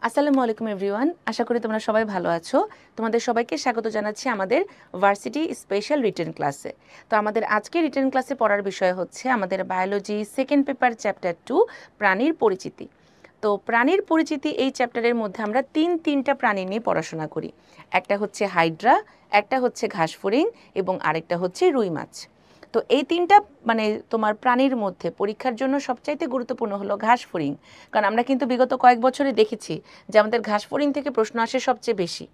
আসসালামু আলাইকুম এভরিওয়ান, আশা করি তোমরা সবাই ভালো আছো। তোমাদের সবাইকে স্বাগত জানাচ্ছি আমাদের ভার্সিটি স্পেশাল রিটেন ক্লাসে। তো আমাদের আজকে রিটেন ক্লাসে পড়ার বিষয় হচ্ছে আমাদের বায়োলজি সেকেন্ড পেপার চ্যাপ্টার 2 প্রাণীর পরিচিতি। তো প্রাণীর পরিচিতি এই চ্যাপ্টারের মধ্যে আমরা তিনটা প্রাণী নিয়ে পড়াশোনা করি। একটা হচ্ছে হাইড্রা, একটা হচ্ছে ঘাসফড়িং এবং আরেকটা হচ্ছে রুই মাছ। তো এই তিনটা তোমার প্রাণীর মধ্যে পরীক্ষার জন্য সবচাইতে গুরুত্বপূর্ণ হলো ঘাসফড়িং। কারণ আমরা কিন্তু বিগত কয়েক বছরে দেখেছি যে আমাদের ঘাসফড়িং থেকে প্রশ্ন আসে সবচেয়ে বেশি,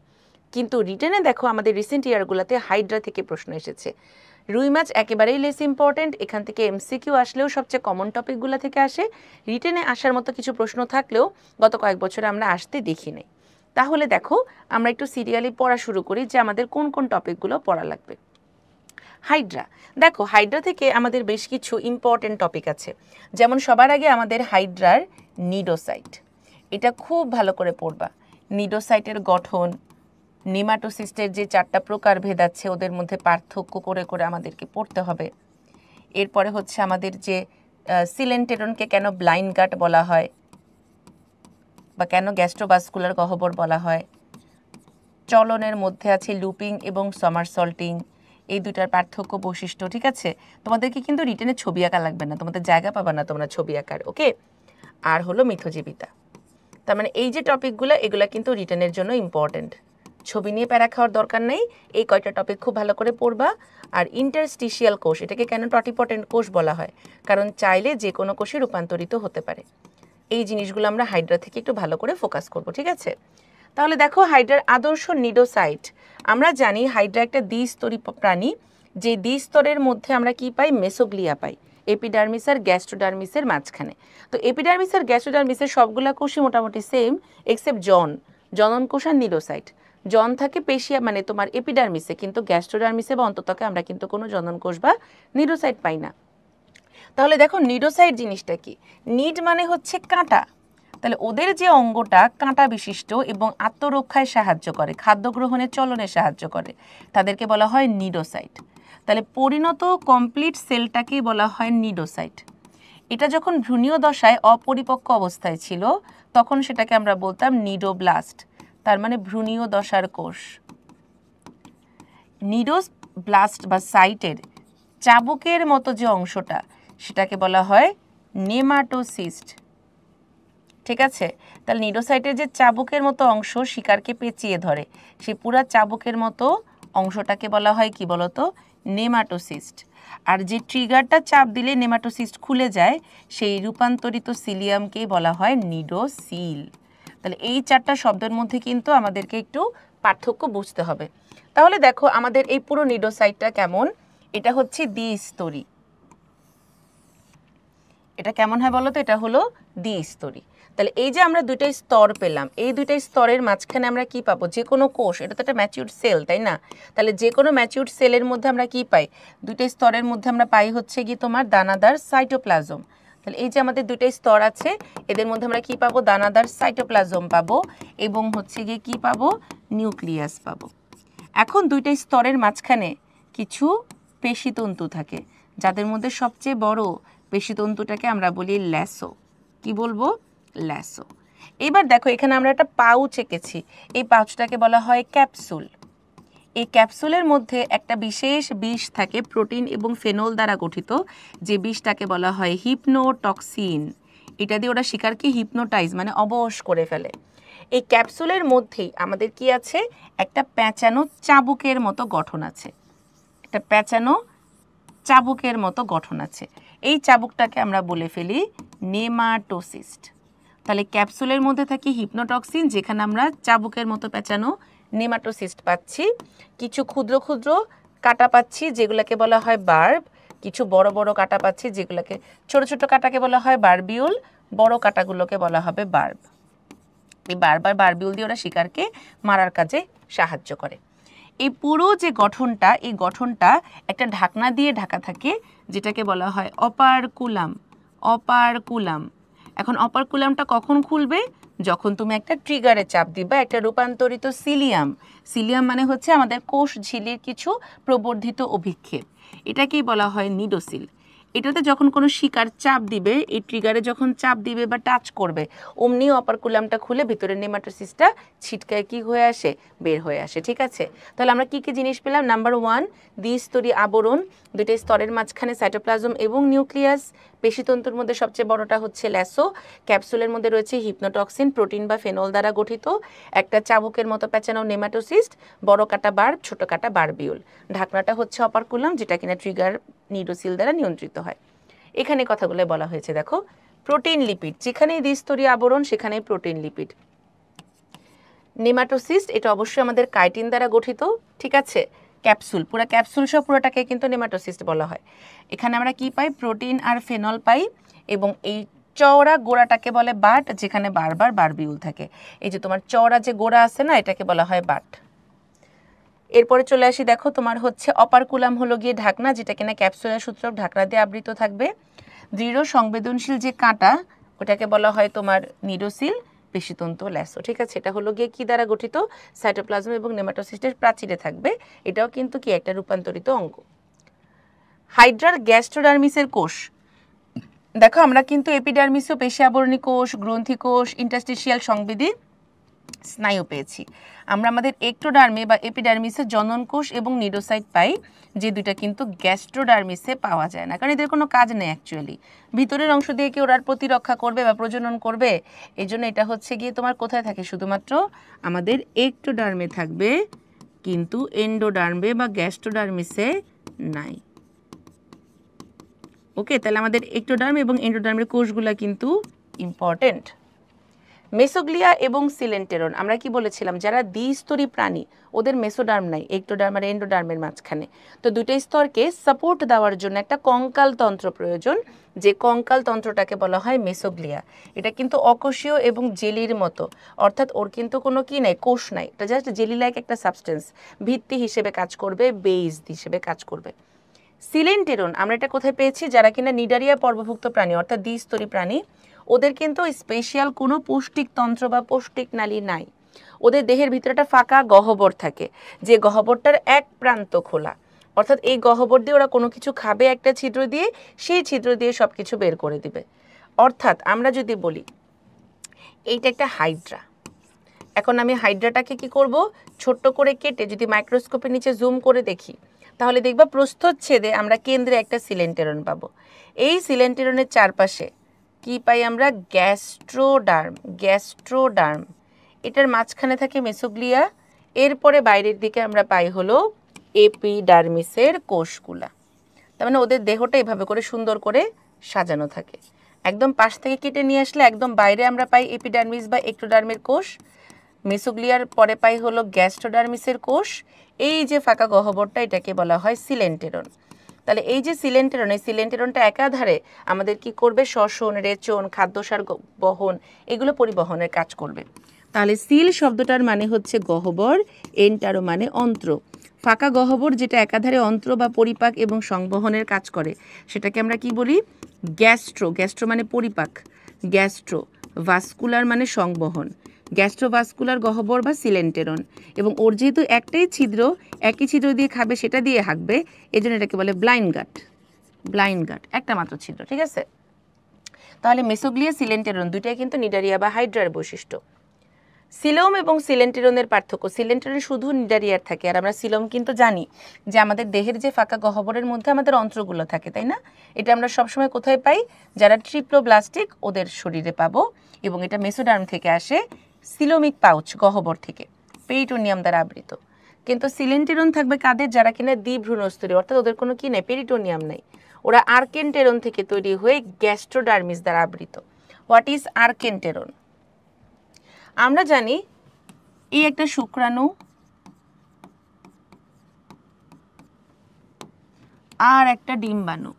কিন্তু রিটেনে দেখো আমাদের রিসেন্ট ইয়ারগুলোতে হাইড্রা থেকে প্রশ্ন এসেছে। রুই মাছ একেবারেই লেস ইম্পর্টেন্ট, এখান থেকে এমসিকিউ আসলেও সবচেয়ে কমন টপিকগুলো থেকে আসে। রিটেনে আসার মতো কিছু প্রশ্ন থাকলেও গত কয়েক বছরে আমরা আসতে দেখি নাই। তাহলে দেখো আমরা একটু সিরিয়ালি পড়া শুরু করি যে আমাদের কোন কোন টপিকগুলো পড়া লাগবে। হাইড্রা, দেখো হাইড্রা থেকে আমাদের বেশ কিছু ইম্পর্টেন্ট টপিক আছে। যেমন সবার আগে আমাদের হাইড্রার নিডোসাইট, এটা খুব ভালো করে পড়বা। নিডোসাইটের গঠন, নেমাটোসিস্টের যে 4টা প্রকারভেদ আছে ওদের মধ্যে পার্থক্য করে করে আমাদেরকে পড়তে হবে। এরপরে হচ্ছে আমাদের যে সিলেন্টেরনকে কেন ব্লাইন্ড গাট বলা হয় বা কেন গ্যাস্ট্রোভাস্কুলার গহ্বর বলা হয়। চলনের মধ্যে আছে লুপিং এবং সামারসল্টিং, এই দুটার পার্থক্য বৈশিষ্ট্য। ঠিক আছে, তোমাদেরকে কিন্তু রিটেনে ছবি আঁকা লাগবে না, তোমাদের জায়গা পাবা না তোমরা ছবি আঁকার। ওকে, আর হলো মিথজীবিতা। তার মানে এই যে টপিকগুলো এগুলা কিন্তু রিটেনের জন্য ইম্পর্টেন্ট। ছবি নিয়ে প্যারা খাওয়ার দরকার নেই, এই কয়টা টপিক খুব ভালো করে পড়বা। আর ইন্টারস্টিশিয়াল কোষ, এটাকে কেন টটিপটেন্ট কোষ বলা হয়, কারণ চাইলে যে কোনো কোষে রূপান্তরিত হতে পারে। এই জিনিসগুলো আমরা হাইড্রা থেকে একটু ভালো করে ফোকাস করব। ঠিক আছে, তাহলে দেখো হাইড্রার আদর্শ নিডোসাইট। আমরা জানি হাইড্রা একটা দ্বিস্তরী প্রাণী, যে দ্বিস্তরের মধ্যে আমরা কি পাই, মেসোগ্লিয়া পাই, এপিডার্মিস আর গ্যাস্ট্রোডার্মিসের মাঝখানে। তো এপিডার্মিস আর গ্যাস্ট্রোডার্মিসের সবগুলা কোষই মোটামুটি সেম, এক্সেপ্ট জনন কোষ আর নিডোসাইট। জন থাকে পেশিয়া তোমার এপিডার্মিসে, কিন্তু গ্যাস্ট্রোডার্মিসে বা অন্ততকে আমরা কিন্তু কোনো জনন কোষ বা নিডোসাইট পাই না। তাহলে দেখো নিডোসাইট জিনিসটা কি, নিড মানে হচ্ছে কাঁটা। তাহলে ওদের যে অঙ্গটা কাঁটা বিশিষ্ট এবং আত্মরক্ষায় সাহায্য করে, খাদ্য গ্রহণের চলনে সাহায্য করে, তাদেরকে বলা হয় নিডোসাইট। তাহলে পরিণত কমপ্লিট সেলটাকেই বলা হয় নিডোসাইট। এটা যখন ভ্রূণীয় দশায় অপরিপক্ক অবস্থায় ছিল তখন সেটাকে আমরা বলতাম নিডোব্লাস্ট, তার মানে ভ্রূণীয় দশার কোষ। নিডোব্লাস্ট বা সাইটের চাবুকের মতো যে অংশটা সেটাকে বলা হয় নেমাটোসিস্ট। ঠিক আছে, তাহলে নিডোসাইটের যে চাবুকের মতো অংশ শিকারকে পেঁচিয়ে ধরে, সেই পুরা চাবুকের মতো অংশটাকে বলা হয় কি বলতো, নেমাটোসিস্ট। আর যে ট্রিগারটা চাপ দিলে নেমাটোসিস্ট খুলে যায় সেই রূপান্তরিত সিলিয়ামকেই বলা হয় নিডোসিল। তাহলে এই 4টা শব্দের মধ্যে কিন্তু আমাদেরকে একটু পার্থক্য বুঝতে হবে। তাহলে দেখো আমাদের এই পুরো নিডোসাইটটা কেমন, এটা হচ্ছে দ্বিস্তরী। এটা কেমন হয় বলো তো, এটা হলো দ্বিস্তরী। তাহলে এই যে আমরা দুইটা স্তর পেলাম, এই দুইটা স্তরের মাঝখানে আমরা কি পাবো, যে কোনো কোষ, এটা তো একটা ম্যাচিউরড সেল তাই না। তাহলে যে কোনো ম্যাচিউরড সেলের মধ্যে আমরা কি পাই, দুইটা স্তরের মধ্যে আমরা পাই হচ্ছে কি তোমার দানাদার সাইটোপ্লাজম। তাহলে এই যে আমাদের দুইটা স্তর আছে এদের মধ্যে আমরা কি পাবো, দানাদার সাইটোপ্লাজম পাবো এবং হচ্ছে গিয়ে কি পাবো, নিউক্লিয়াস পাবো। এখন দুইটা স্তরের মাঝখানে কিছু পেশিতন্তু থাকে, যাদের মধ্যে সবচেয়ে বড় পেশিতন্তুটাকে আমরা বলি ল্যাসো। কি বলবো, ল্যাসো। এবার দেখো এখানে আমরা একটা পাউচ এঁকেছি, এই পাউচটাকে বলা হয় ক্যাপসুল। এই ক্যাপসুলের মধ্যে একটা বিশেষ বিষ থাকে, প্রোটিন এবং ফেনল দ্বারা গঠিত, যে বিষটাকে বলা হয় হিপনোটক্সিন। এটা দিয়ে ওরা শিকারকে হিপনোটাইজ অবশ করে ফেলে। এই ক্যাপসুলের মধ্যেই আমাদের কি আছে, একটা প্যাঁচানো চাবুকের মতো গঠন আছে, একটা প্যাঁচানো চাবুকের মতো গঠন আছে। এই চাবুকটাকে আমরা বলে ফেলি নেমাটোসিস্ট। তাহলে ক্যাপসুলের মধ্যে থাকে হিপনোটক্সিন, যেখানে আমরা চাবুকের মতো প্যাঁচানো নেমাটোসিস্ট পাচ্ছি। কিছু ক্ষুদ্র ক্ষুদ্র কাটা পাচ্ছি যেগুলোকে বলা হয় বার্ব, কিছু বড় বড় কাটা পাচ্ছি যেগুলোকে, ছোট ছোট কাটাকে বলা হয় বার্বিউল, বড় কাটাগুলোকে বলা হবে বার্ব। এই বারবার বার্বিউল দিয়ে ওরা শিকারকে মারার কাজে সাহায্য করে। এই পুরো যে গঠনটা, এই গঠনটা একটা ঢাকনা দিয়ে ঢাকা থাকে যেটাকে বলা হয় অপারকুলাম। অপারকুলাম। এখন অপারকুলামটা কখন খুলবে, যখন তুমি একটা ট্রিগারে চাপ দিবা, একটা রূপান্তরিত সিলিয়াম। সিলিয়াম মানে হচ্ছে আমাদের কোষ ঝিলির কিছু প্রবর্ধিত অভিক্ষেপ, এটাকেই বলা হয় নিডোসিল। এটাতে যখন কোনো শিকার চাপ দিবে, এই ট্রিগারে যখন চাপ দিবে বা টাচ করবে, অমনি অপারকুলামটা খুলে ভিতরে নেমাটোসিস্টটা ছিটকায় কি হয়ে আসে, বের হয়ে আসে। ঠিক আছে, তাহলে আমরা কি কি জিনিস পেলাম? নাম্বার 1, দ্বিস্তরী আবরণ, দুইটা স্তরের মাঝখানে সাইটোপ্লাজম এবং নিউক্লিয়াস। পেশিতন্তুর মধ্যে সবচেয়ে বড়টা হচ্ছে ল্যাসো। ক্যাপসুলের মধ্যে রয়েছে হিপনোটক্সিন, প্রোটিন বা ফেনল দ্বারা গঠিত। একটা চাবুকের মতো প্যাঁচানো নেমাটোসিস্ট, বড় কাটা বার্ব, ছোট কাটা বারবিউল। ঢাকনাটা হচ্ছে অপারকুলাম, যেটা কিনা ট্রিগার নিউরোসিল দ্বারা নিয়ন্ত্রিত হয়। এখানে কথাগুলো বলা হয়েছে, দেখো প্রোটিন লিপিড, যেখানেই দ্বিস্তরীয় আবরণ সেখানেই প্রোটিন লিপিড। নেমাটোসিস্ট এটা অবশ্যই আমাদের কাইটিন দ্বারা গঠিত। ঠিক আছে, ক্যাপসুল, পুরো ক্যাপসুল সহ পুরোটাকে কিন্তু নেমাটোসিস্ট বলা হয়। এখানে আমরা কি পাই? প্রোটিন আর ফেনল পাই, এবং এই চওড়া গোড়াটাকে বলে বাট, যেখানে বারবার বারবিউল থাকে। এই যে তোমার চওড়া যে গোড়া আছে না, এটাকে বলা হয় বাট। এরপরে চলে আসি, দেখো তোমার হচ্ছে অপারকুলাম হলো গিয়ে ঢাকনা, যেটা কিনা ক্যাপসুলের সূত্রক ঢাকনা দিয়ে আবৃত থাকবে। দৃঢ় সংবেদনশীল যে কাঁটা, ওটাকে বলা হয় তোমার নিউরোসিল, পেশিতন্তু ল্যাসো। ঠিক আছে, এটা হলো গিয়ে কি দ্বারা গঠিত? সাইটোপ্লাজম এবং নেমাটোসিস্টের প্রাচীরে থাকবে। এটাও কিন্তু কি একটা রূপান্তরিত অঙ্গ। হাইড্রার গ্যাস্ট্রোডার্মিসের কোষ, দেখো আমরা কিন্তু এপিডার্মিসও পেশি আবরণী কোষ, গ্রন্থি কোষ, ইন্টারস্টিশিয়াল সংবেদী স্নায়ু পেয়েছি। আমরা আমাদের একটোডার্মে বা এপিডার্মিসে জনন কোষ এবং নিউরোসাইট পাই, যে দুইটা কিন্তু গ্যাস্ট্রোডার্মিসে পাওয়া যায় না, কারণ এদের কোনো কাজ নেই অ্যাকচুয়ালি। ভিতরের অংশ দিয়ে কি ওরা প্রতিরক্ষা করবে বা প্রজনন করবে? এই জন্য এটা হচ্ছে গিয়ে তোমার কোথায় থাকে? শুধুমাত্র আমাদের একটোডার্মে থাকবে, কিন্তু এন্ডোডার্মে বা গ্যাস্ট্রোডার্মিসে নাই। ওকে, তাহলে আমাদের একটোডার্ম এবং এন্ডোডার্মের কোষগুলো কিন্তু ইম্পর্টেন্ট। মেসোগ্লিয়া এবং সিলেন্টেরন, আমরা কি বলেছিলাম? যারা দ্বিস্তরী প্রাণী, ওদের মেসোডার্ম নাই, একটোডার্ম আর এন্ডোডার্মের মাঝখানে। তো দুটো স্তরকে সাপোর্ট দেওয়ার জন্য একটা কঙ্কাল তন্ত্র প্রয়োজন, যে কঙ্কাল তন্ত্রটাকে বলা হয় মেসোগ্লিয়া। এটা কিন্তু অকোষীয় এবং জেলির মতো, অর্থাৎ ওর কিন্তু কোনো কি নাই, কোষ নাই, এটা জাস্ট জেলি লাইক একটা সাবস্টেন্স, ভিত্তি হিসেবে কাজ করবে, বেস হিসেবে কাজ করবে। সিলেন্টেরন আমরা এটা কোথায় পেয়েছি? যারা কিনা নিডারিয়া পর্বভুক্ত প্রাণী, অর্থাৎ দ্বিস্তরী প্রাণী, ওদের কিন্তু স্পেশাল কোনো পৌষ্টিক তন্ত্র বা পৌষ্টিক নালী নাই। ওদের দেহের ভিতরে একটা ফাঁকা গহ্বর থাকে, যে গহ্বরটার এক প্রান্ত খোলা, অর্থাৎ এই গহ্বর দিয়ে ওরা কোনো কিছু খাবে একটা ছিদ্র দিয়ে, সেই ছিদ্র দিয়ে সব কিছু বের করে দিবে। অর্থাৎ আমরা যদি বলি এইটা একটা হাইড্রা, এখন আমি হাইড্রাটাকে কি করব? ছোট্ট করে কেটে যদি মাইক্রোস্কোপের নিচে জুম করে দেখি, তাহলে দেখবা প্রস্থচ্ছেদে আমরা কেন্দ্রে একটা সিলেন্টেরন পাবো। এই সিলেন্টেরনের চারপাশে কি পাই আমরা? গ্যাস্ট্রোডার্ম। গ্যাস্ট্রোডার্ম, এটার মাঝখানে থাকে মেসোগ্লিয়া, এরপরে বাইরের দিকে আমরা পাই হলো এপিডার্মিসের কোষগুলা। তার মানে ওদের দেহটা এভাবে করে সুন্দর করে সাজানো থাকে। একদম পাশ থেকে কেটে নিয়ে আসলে একদম বাইরে আমরা পাই এপিডার্মিস বা একটোডার্মের কোষ, মেসোগ্লিয়ার পরে পাই হলো গ্যাস্ট্রোডার্মিসের কোষ, এই যে ফাঁকা গহ্বরটা এটাকে বলা হয় সিলেন্টেরন। তাহলে এই যে সিলেন্টেরন, এই সিলেন্টেরনটা একাধারে আমাদের কি করবে? শ্বসন, রেচন, খাদ্যসার বহন, এগুলো পরিবহনের কাজ করবে। তাহলে সিল শব্দটার মানে হচ্ছে গহ্বর, এন্টারো মানে অন্ত্র। ফাঁকা গহ্বর যেটা একাধারে অন্ত্র বা পরিপাক এবং সংবহনের কাজ করে, সেটাকে আমরা কি বলি? গ্যাস্ট্রো। গ্যাস্ট্রো মানে পরিপাক, গ্যাস্ট্রো। ভাস্কুলার মানে সংবহন, গ্যাস্ট্রোভাস্কুলার গহ্বর বা সিলেন্টেরন। এবং ওর যেহেতু একটাই ছিদ্র, একই ছিদ্র দিয়ে খাবে, সেটা দিয়ে হাঁকবে, এই জন্য এটাকে বলে ব্লাইন্ড গাট। ব্লাইন্ড গাট, একটা মাত্র ছিদ্র। ঠিক আছে, তাহলে মেসোগ্লিয়া, সিলেন্টেরন দুইটাই কিন্তু নিডারিয়া বা হাইড্রার বৈশিষ্ট্য। সিলোম এবং সিলেন্টেরনের পার্থক্য, সিলেন্টেরন শুধু নিডারিয়ার থাকে, আর আমরা সিলোম কিন্তু জানি যে আমাদের দেহের যে ফাঁকা গহ্বরের মধ্যে আমাদের অন্ত্রগুলো থাকে, তাই না? এটা আমরা সবসময় কোথায় পাই? যারা ট্রিপ্লোব্লাস্টিক ওদের শরীরে পাবো, এবং এটা মেসোডার্ম থেকে আসে, সিলোমিক পাউচ গহ্বর থেকে, পেরিটোনিয়াম দ্বারা আবৃত। কিন্তু সিলেন্টেরন থাকবে কাদের? যারা কিনা দ্বিভ্রূণস্তরী, অর্থাৎ ওদের কোনো কি নেই, পেরিটোনিয়াম নেই, ওরা আর্কেন্টেরন থেকে তৈরি হয়ে গ্যাস্ট্রোডার্মিস দ্বারা আবৃত। What is archenteron? আমরা জানি এই একটা শুক্রাণু আর একটা ডিম্বাণু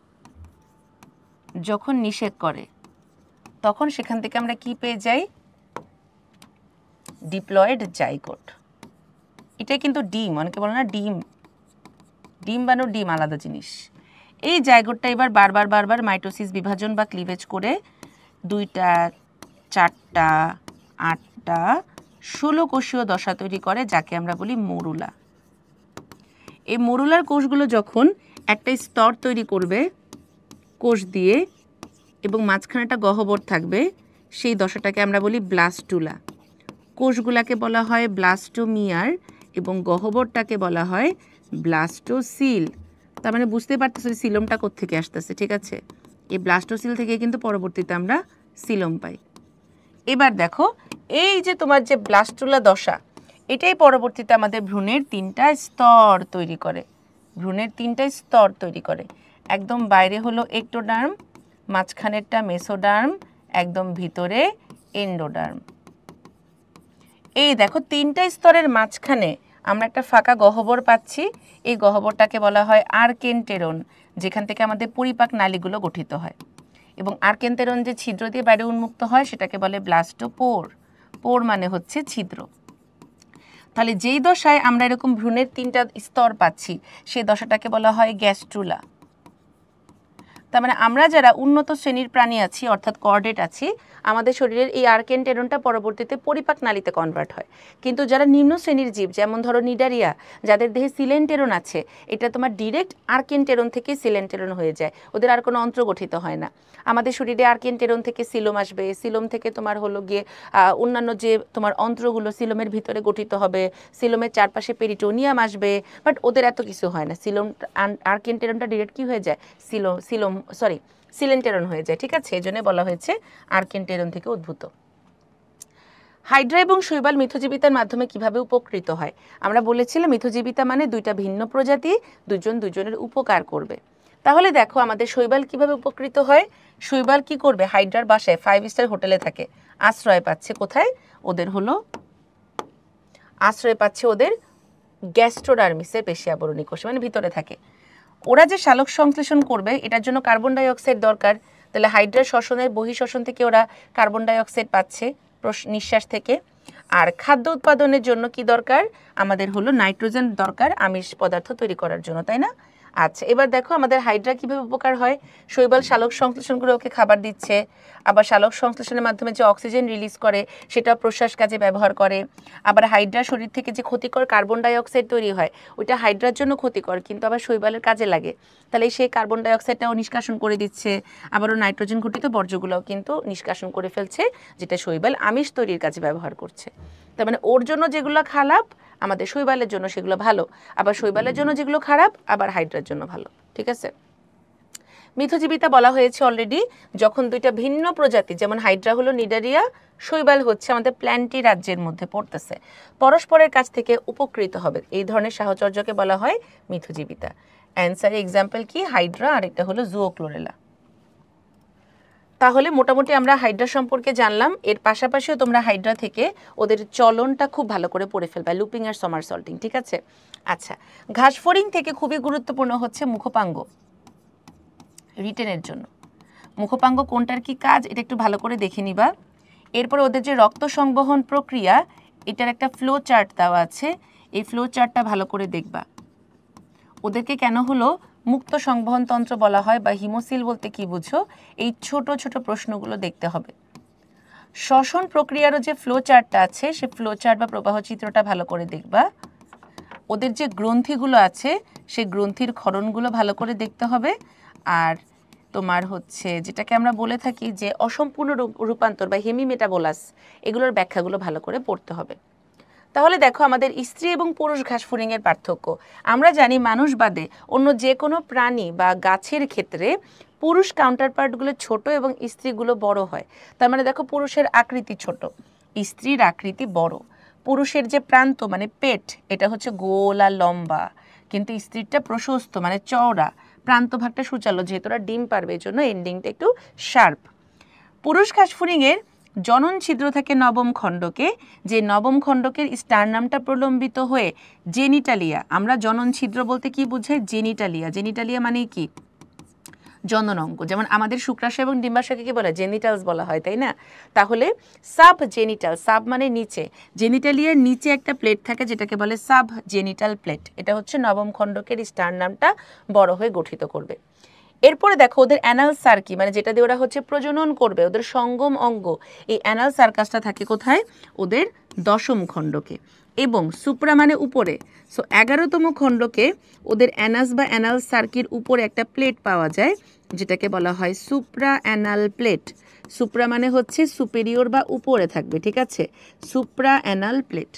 যখন নিষেক করে, তখন সেখান থেকে আমরা কি পেয়ে যাই? Diploid zygote. এটা কিন্তু ডিম, অনেকে বলে না ডিম, ডিম্বাণু ডিম আলাদা জিনিস। এই জাইগোটটা এবার বারবার মাইটোসিস বিভাজন বা ক্লিভেজ করে 2টা, 4টা, 8টা 16 কোষীয় দশা তৈরি করে, যাকে আমরা বলি মরুলা। এই মরুলার কোষগুলো যখন একটা স্তর তৈরি করবে, কোষ দিয়ে এবং মাঝখানে একটা গহ্বর থাকবে, সেই দশাটাকে আমরা বলি ব্লাস্টুলা। কোষগুলাকে বলা হয় ব্লাস্টোমিয়ার এবং গহ্বরটাকে বলা হয় ব্লাস্টোসিল। তার মানে বুঝতে পারতেছি সিলোমটা কোত্থেকে আসতেছে, ঠিক আছে? এই ব্লাস্টোসিল থেকে কিন্তু পরবর্তীতে আমরা সিলোম পাই। এবার দেখো, এই যে তোমার যে ব্লাস্টুলা দশা, এটাই পরবর্তীতে আমাদের ভ্রূণের 3টা স্তর তৈরি করে। ভ্রূণের 3টা স্তর তৈরি করে। একদম বাইরে হলো একটোডার্ম, মাঝখানেরটা মেসোডার্ম, একদম ভিতরে এন্ডোডার্ম। এই দেখো 3টা স্তরের মাঝখানে আমরা একটা ফাঁকা গহ্বর পাচ্ছি। এই গহ্বরটাকে বলা হয় আর্কেন্টেরন, যেখান থেকে আমাদের পরিপাক নালীগুলো গঠিত হয়। এবং আর্কেন্টেরন যে ছিদ্র দিয়ে বাইরে উন্মুক্ত হয় সেটাকে বলে ব্লাস্টোপোর। পোর মানে হচ্ছে ছিদ্র। তাহলে যেই দশায় আমরা এরকম ভ্রূণের 3টা স্তর পাচ্ছি, সেই দশাটাকে বলা হয় গ্যাস্ট্রুলা। তার মানে আমরা যারা উন্নত শ্রেণীর প্রাণী আছি, অর্থাৎ কর্ডেট আছি, আমাদের শরীরের এই আর্কেন্টেরনটা পরবর্তীতে পরিপাক নালীতে কনভার্ট হয়। কিন্তু যারা নিম্ন শ্রেণীর জীব, যেমন ধরো নিডারিয়া, যাদের দেহে সিলেন্টেরন আছে, এটা তোমার ডিরেক্ট আর্কেন্টেরন থেকে সিলেন্টেরন হয়ে যায়, ওদের আর কোনো অন্ত্র গঠিত হয় না। আমাদের শরীরে আর্কেন্টেরন থেকে সিলোম আসবে, সিলোম থেকে তোমার হলো গিয়ে অন্যান্য যে তোমার অন্ত্রগুলো সিলোমের ভিতরে গঠিত হবে, সিলোমের চারপাশে পেরিটোনিয়াম আসবে, বাট ওদের এত কিছু হয় না। সিলোম আর্কেন্টেরনটা ডিরেক্ট কি হয়ে যায়, সিলেন্টেরন হয়ে যায়, ঠিক আছে? এই জন্য বলা হয়েছে আর্কেন্টেরন থেকে উদ্ভূত। হাইড্রা এবং শৈবাল মিথজীবিতার মাধ্যমে কিভাবে উপকৃত হয়? আমরা বলেছিলাম মিথজীবিতা মানে 2টা ভিন্ন প্রজাতি, দুজন দুজনের উপকার করবে। তাহলে দেখো আমাদের শৈবাল কিভাবে উপকৃত হয়। শৈবাল কি করবে? হাইড্রার বাসায় 5 স্টার হোটেলে থাকে, আশ্রয় পাচ্ছে কোথায়? ওদের হলো আশ্রয় পাচ্ছে ওদের গ্যাস্ট্রোডার্মিসের পেশি আবরণী কোষে, মানে ভিতরে থাকে। ওরা যে সালোক সংশ্লেষণ করবে, এটার জন্য কার্বন ডাই অক্সাইড দরকার। তাহলে হাইড্রার শ্বসনের বহিঃশ্বসন থেকে ওরা কার্বন ডাই অক্সাইড পাচ্ছে নিঃশ্বাস থেকে। আর খাদ্য উৎপাদনের জন্য কি দরকার? আমাদের হলো নাইট্রোজেন দরকার আমিষ পদার্থ তৈরি করার জন্য, তাই না? আচ্ছা, এবার দেখো আমাদের হাইড্রা কীভাবে উপকার হয়। শৈবাল সালোক সংশ্লেষণ করে ওকে খাবার দিচ্ছে, আবার সালোক সংশ্লেষণের মাধ্যমে যে অক্সিজেন রিলিজ করে সেটা প্রশ্বাস কাজে ব্যবহার করে। আবার হাইড্রা শরীর থেকে যে ক্ষতিকর কার্বন ডাই অক্সাইড তৈরি হয়, ওইটা হাইড্রার জন্য ক্ষতিকর, কিন্তু আবার শৈবালের কাজে লাগে। তাহলে সেই কার্বন ডাই অক্সাইডটাও নিষ্কাশন করে দিচ্ছে, আবারও নাইট্রোজেন ঘটিত বর্জ্যগুলোও কিন্তু নিষ্কাশন করে ফেলছে, যেটা শৈবাল আমিষ তৈরির কাজে ব্যবহার করছে। তার মানে ওর জন্য যেগুলো খারাপ, আমাদের শৈবালের জন্য সেগুলো ভালো, আবার শৈবালের জন্য যেগুলো খারাপ, আবার হাইড্রার জন্য ভালো, ঠিক আছে? মিথজীবিতা বলা হয়েছে অলরেডি, যখন 2টা ভিন্ন প্রজাতি, যেমন হাইড্রা হলো নিডারিয়া, শৈবাল হচ্ছে আমাদের প্ল্যান্টি রাজ্যের মধ্যে পড়তেছে, পরস্পরের কাছ থেকে উপকৃত হবে, এই ধরনের সাহচর্যকে বলা হয় মিথজীবিতা। অ্যান্সার এক্সাম্পল কি? হাইড্রা, আর এটা হলো জুওক্লোরেলা। তাহলে মোটামুটি আমরা হাইড্রা সম্পর্কে জানলাম। এর পাশাপাশিও তোমরা হাইড্রা থেকে ওদের চলনটা খুব ভালো করে পড়ে ফেলবে, লুপিং আর সমারসল্টিং, ঠিক আছে? আচ্ছা, ঘাসফড়িং থেকে খুবই গুরুত্বপূর্ণ হচ্ছে মুখপাঙ্গ, রিটেনের জন্য। মুখপাঙ্গ কোনটার কি কাজ এটা একটু ভালো করে দেখে নিবা। এরপর ওদের যে রক্ত সংবহন প্রক্রিয়া, এটার একটা ফ্লো চার্ট দেওয়া আছে, এই ফ্লো চার্টটা ভালো করে দেখবা। ওদেরকে কেন হলো মুক্ত সংবহন তন্ত্র বলা হয় বা হিমোসিল বলতে কি বুঝো, এই ছোট ছোট প্রশ্নগুলো দেখতে হবে। শ্বসন প্রক্রিয়ারও যে ফ্লো চার্টটা আছে, সে ফ্লো চার্ট বা প্রবাহ চিত্রটা ভালো করে দেখবা। ওদের যে গ্রন্থিগুলো আছে, সেই গ্রন্থির ক্ষরণগুলো ভালো করে দেখতে হবে। আর তোমার হচ্ছে যেটাকে আমরা বলে থাকি যে অসম্পূর্ণ রূপান্তর বা হেমিমেটাবোলাস, এগুলোর ব্যাখ্যাগুলো ভালো করে পড়তে হবে। তাহলে দেখো আমাদের স্ত্রী এবং পুরুষ ঘাসফড়িংয়ের পার্থক্য। আমরা জানি মানুষ বাদে অন্য যে কোনো প্রাণী বা গাছের ক্ষেত্রে পুরুষ কাউন্টারপার্টগুলো ছোট এবং স্ত্রীগুলো বড় হয়। তার মানে দেখো পুরুষের আকৃতি ছোট, স্ত্রীর আকৃতি বড়। পুরুষের যে প্রান্ত মানে পেট, এটা হচ্ছে গোল আর লম্বা, কিন্তু স্ত্রীরটা প্রশস্ত মানে চওড়া, প্রান্তভাগটা সূচালো, যেহেতু ওরা ডিম পারবে এই জন্য এন্ডিংটা একটু শার্প। পুরুষ ঘাসফড়িংয়ের জনন ছিদ্র থাকে 9ম খণ্ডকে, যে 9ম খণ্ডকের স্টারনামটা প্রলম্বিত হয়ে জেনিটালিয়া, আমরা জনন ছিদ্র বলতে কি বুঝাই? জেনিটালিয়া। জেনিটালিয়া মানে কি? জননাঙ্গ। যেমন আমাদের শুক্রাশয় এবং ডিম্বাশয়কে কি বলে? জেনিটালস বলা হয়, তাই না? তাহলে সাব জেনিটাল, সাব মানে নিচে, জেনিটালিয়ার নিচে একটা প্লেট থাকে যেটাকে বলে সাব জেনিটাল প্লেট। এটা হচ্ছে 9ম খণ্ডকের স্টারনামটা বড় হয়ে গঠিত করবে। এরপরে দেখো ওদের অ্যানাল সার্কি, মানে যেটা দিয়ে ওরা হচ্ছে প্রজনন করবে, ওদের সঙ্গম অঙ্গ, এই অ্যানাল সার্কাসটা থাকে কোথায়? ওদের দশম খণ্ডকে। এবং সুপ্রা মানে উপরে, সো 11তম খণ্ডকে ওদের অ্যানাস বা অ্যানাল সার্কির উপরে একটা প্লেট পাওয়া যায়, যেটাকে বলা হয় সুপ্রা অ্যানাল প্লেট। সুপ্রা মানে হচ্ছে সুপেরিয়র বা উপরে থাকবে, ঠিক আছে, সুপ্রা অ্যানাল প্লেট।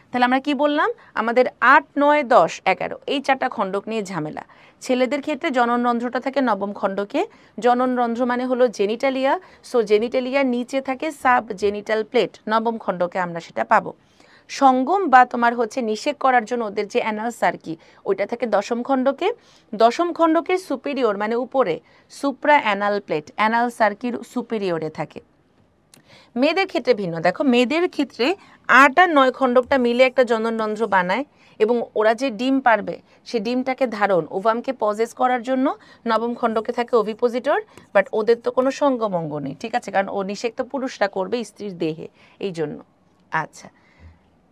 তাহলে আমরা কি বললাম? আমাদের 8, 9, 10, 11 এই 4টা খণ্ডক নিয়ে ঝামেলা। ছেলেদের ক্ষেত্রে জননরন্ধ্রটা থাকে নবম খণ্ডকে। জননরন্ধ্র মানে হলো জেনিটালিয়া, সো জেনিটালিয়ার নিচে থাকে সাব জেনিটাল প্লেট, নবম খণ্ডকে আমরা সেটা পাবো। সঙ্গম বা তোমার হচ্ছে নিষেক করার জন্য ওদের যে অ্যানাল সার্কি, ওইটা থাকে দশম খণ্ডকে। দশম খণ্ডকে সুপিরিয়র মানে উপরে সুপ্রা অ্যানাল প্লেট, অ্যানাল সার্কির সুপিরিয়রে থাকে। মেয়েদের ক্ষেত্রে ভিন্ন, দেখো মেয়েদের ক্ষেত্রে 8 আর 9 খণ্ডকটা মিলে একটা জননরন্ধ্র বানায়, এবং ওরা যে ডিম পারবে সে ডিমটাকে ধারণ ওভামকে পজেস করার জন্য নবম খণ্ডকে থাকে ওভিপোজিটর, বাট ওদের তো কোনো সঙ্গম অঙ্গ নেই, ঠিক আছে, কারণ ও নিষেক তো পুরুষরা করবে স্ত্রীর দেহে, এই জন্য। আচ্ছা,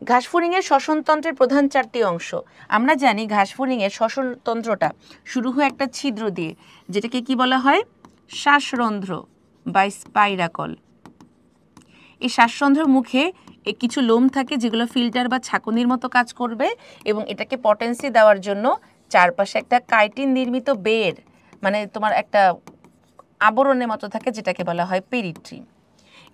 ঘাসফড়িংয়ের শ্বসনতন্ত্রের প্রধান 4টি অংশ। আমরা জানি ঘাসফড়িংয়ের শ্বসনতন্ত্রটা শুরু হয় একটা ছিদ্র দিয়ে, যেটাকে কি বলা হয়? শ্বাসরন্ধ্র বা স্পাইরাকল। এই শ্বাসরন্ধ্রের মুখে কিছু লোম থাকে যেগুলো ফিল্টার বা ছাঁকুনির মতো কাজ করবে, এবং এটাকে পটেন্সি দেওয়ার জন্য চারপাশে একটা কাইটিন নির্মিত বের, মানে তোমার একটা আবরণের মতো থাকে, যেটাকে বলা হয় পেরিট্রিম।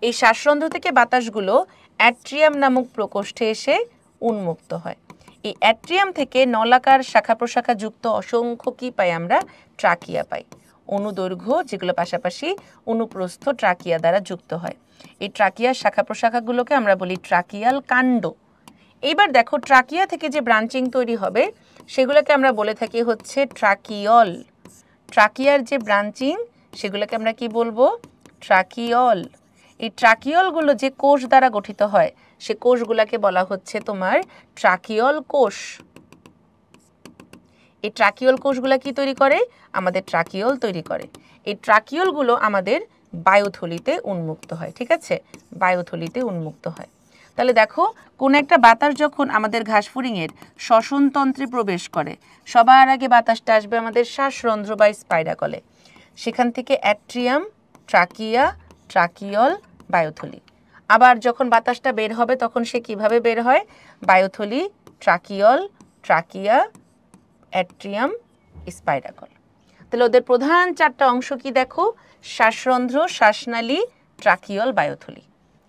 এই শ্বাসরন্ধ্র থেকে বাতাসগুলো অ্যাট্রিয়াম নামক প্রকোষ্ঠে এসে উন্মুক্ত হয়। এই অ্যাট্রিয়াম থেকে নলাকার শাখা প্রশাখা যুক্ত অসংখ্য কি পাই আমরা? ট্রাকিয়া পাই। অনুদৈর্ঘ্য যেগুলো পাশাপাশি অনুপ্রস্থ ট্রাকিয়া দ্বারা যুক্ত হয়। এই ট্রাকিয়ার শাখা প্রশাখাগুলোকে আমরা বলি ট্রাকিয়াল কাণ্ড। এইবার দেখো ট্রাকিয়া থেকে যে ব্রাঞ্চিং তৈরি হবে সেগুলোকে আমরা বলে থাকি হচ্ছে ট্রাকিয়ল। ট্রাকিয়ার যে ব্রাঞ্চিং সেগুলোকে আমরা কি বলবো? ট্রাকিয়ল। এই ট্রাকিয়লগুলো যে কোষ দ্বারা গঠিত হয় সে কোষগুলোকে বলা হচ্ছে তোমার ট্রাকিয়ল কোষ। এই ট্রাকিয়ল কোষগুলো কি তৈরি করে? আমাদের ট্রাকিয়ল তৈরি করে। এই ট্রাকিয়লগুলো আমাদের বায়ুথলিতে উন্মুক্ত হয়, ঠিক আছে, বায়ুথলিতে উন্মুক্ত হয়। তাহলে দেখো কোন একটা বাতাস যখন আমাদের ঘাসফড়িংয়ের শ্বসনতন্ত্রে প্রবেশ করে, সবার আগে বাতাসটা আসবে আমাদের শ্বাসরন্ধ্র বা স্পাইরাকলে, সেখান থেকে অ্যাট্রিয়াম, ট্রাকিয়া, ট্রাকিয়ল, বায়ুথলি। আবার যখন বাতাসটা বের হবে তখন সে কিভাবে বের হয়? বায়ুথলি, ট্রাকিয়ল, ট্রাকিয়া, অ্যাট্রিয়াম, স্পাইরাকল। তাহলে ওদের প্রধান 4টা অংশ কি দেখো? শ্বাসরন্ধ্র, শ্বাসনালী, ট্রাকিয়ল, বায়ুথলি।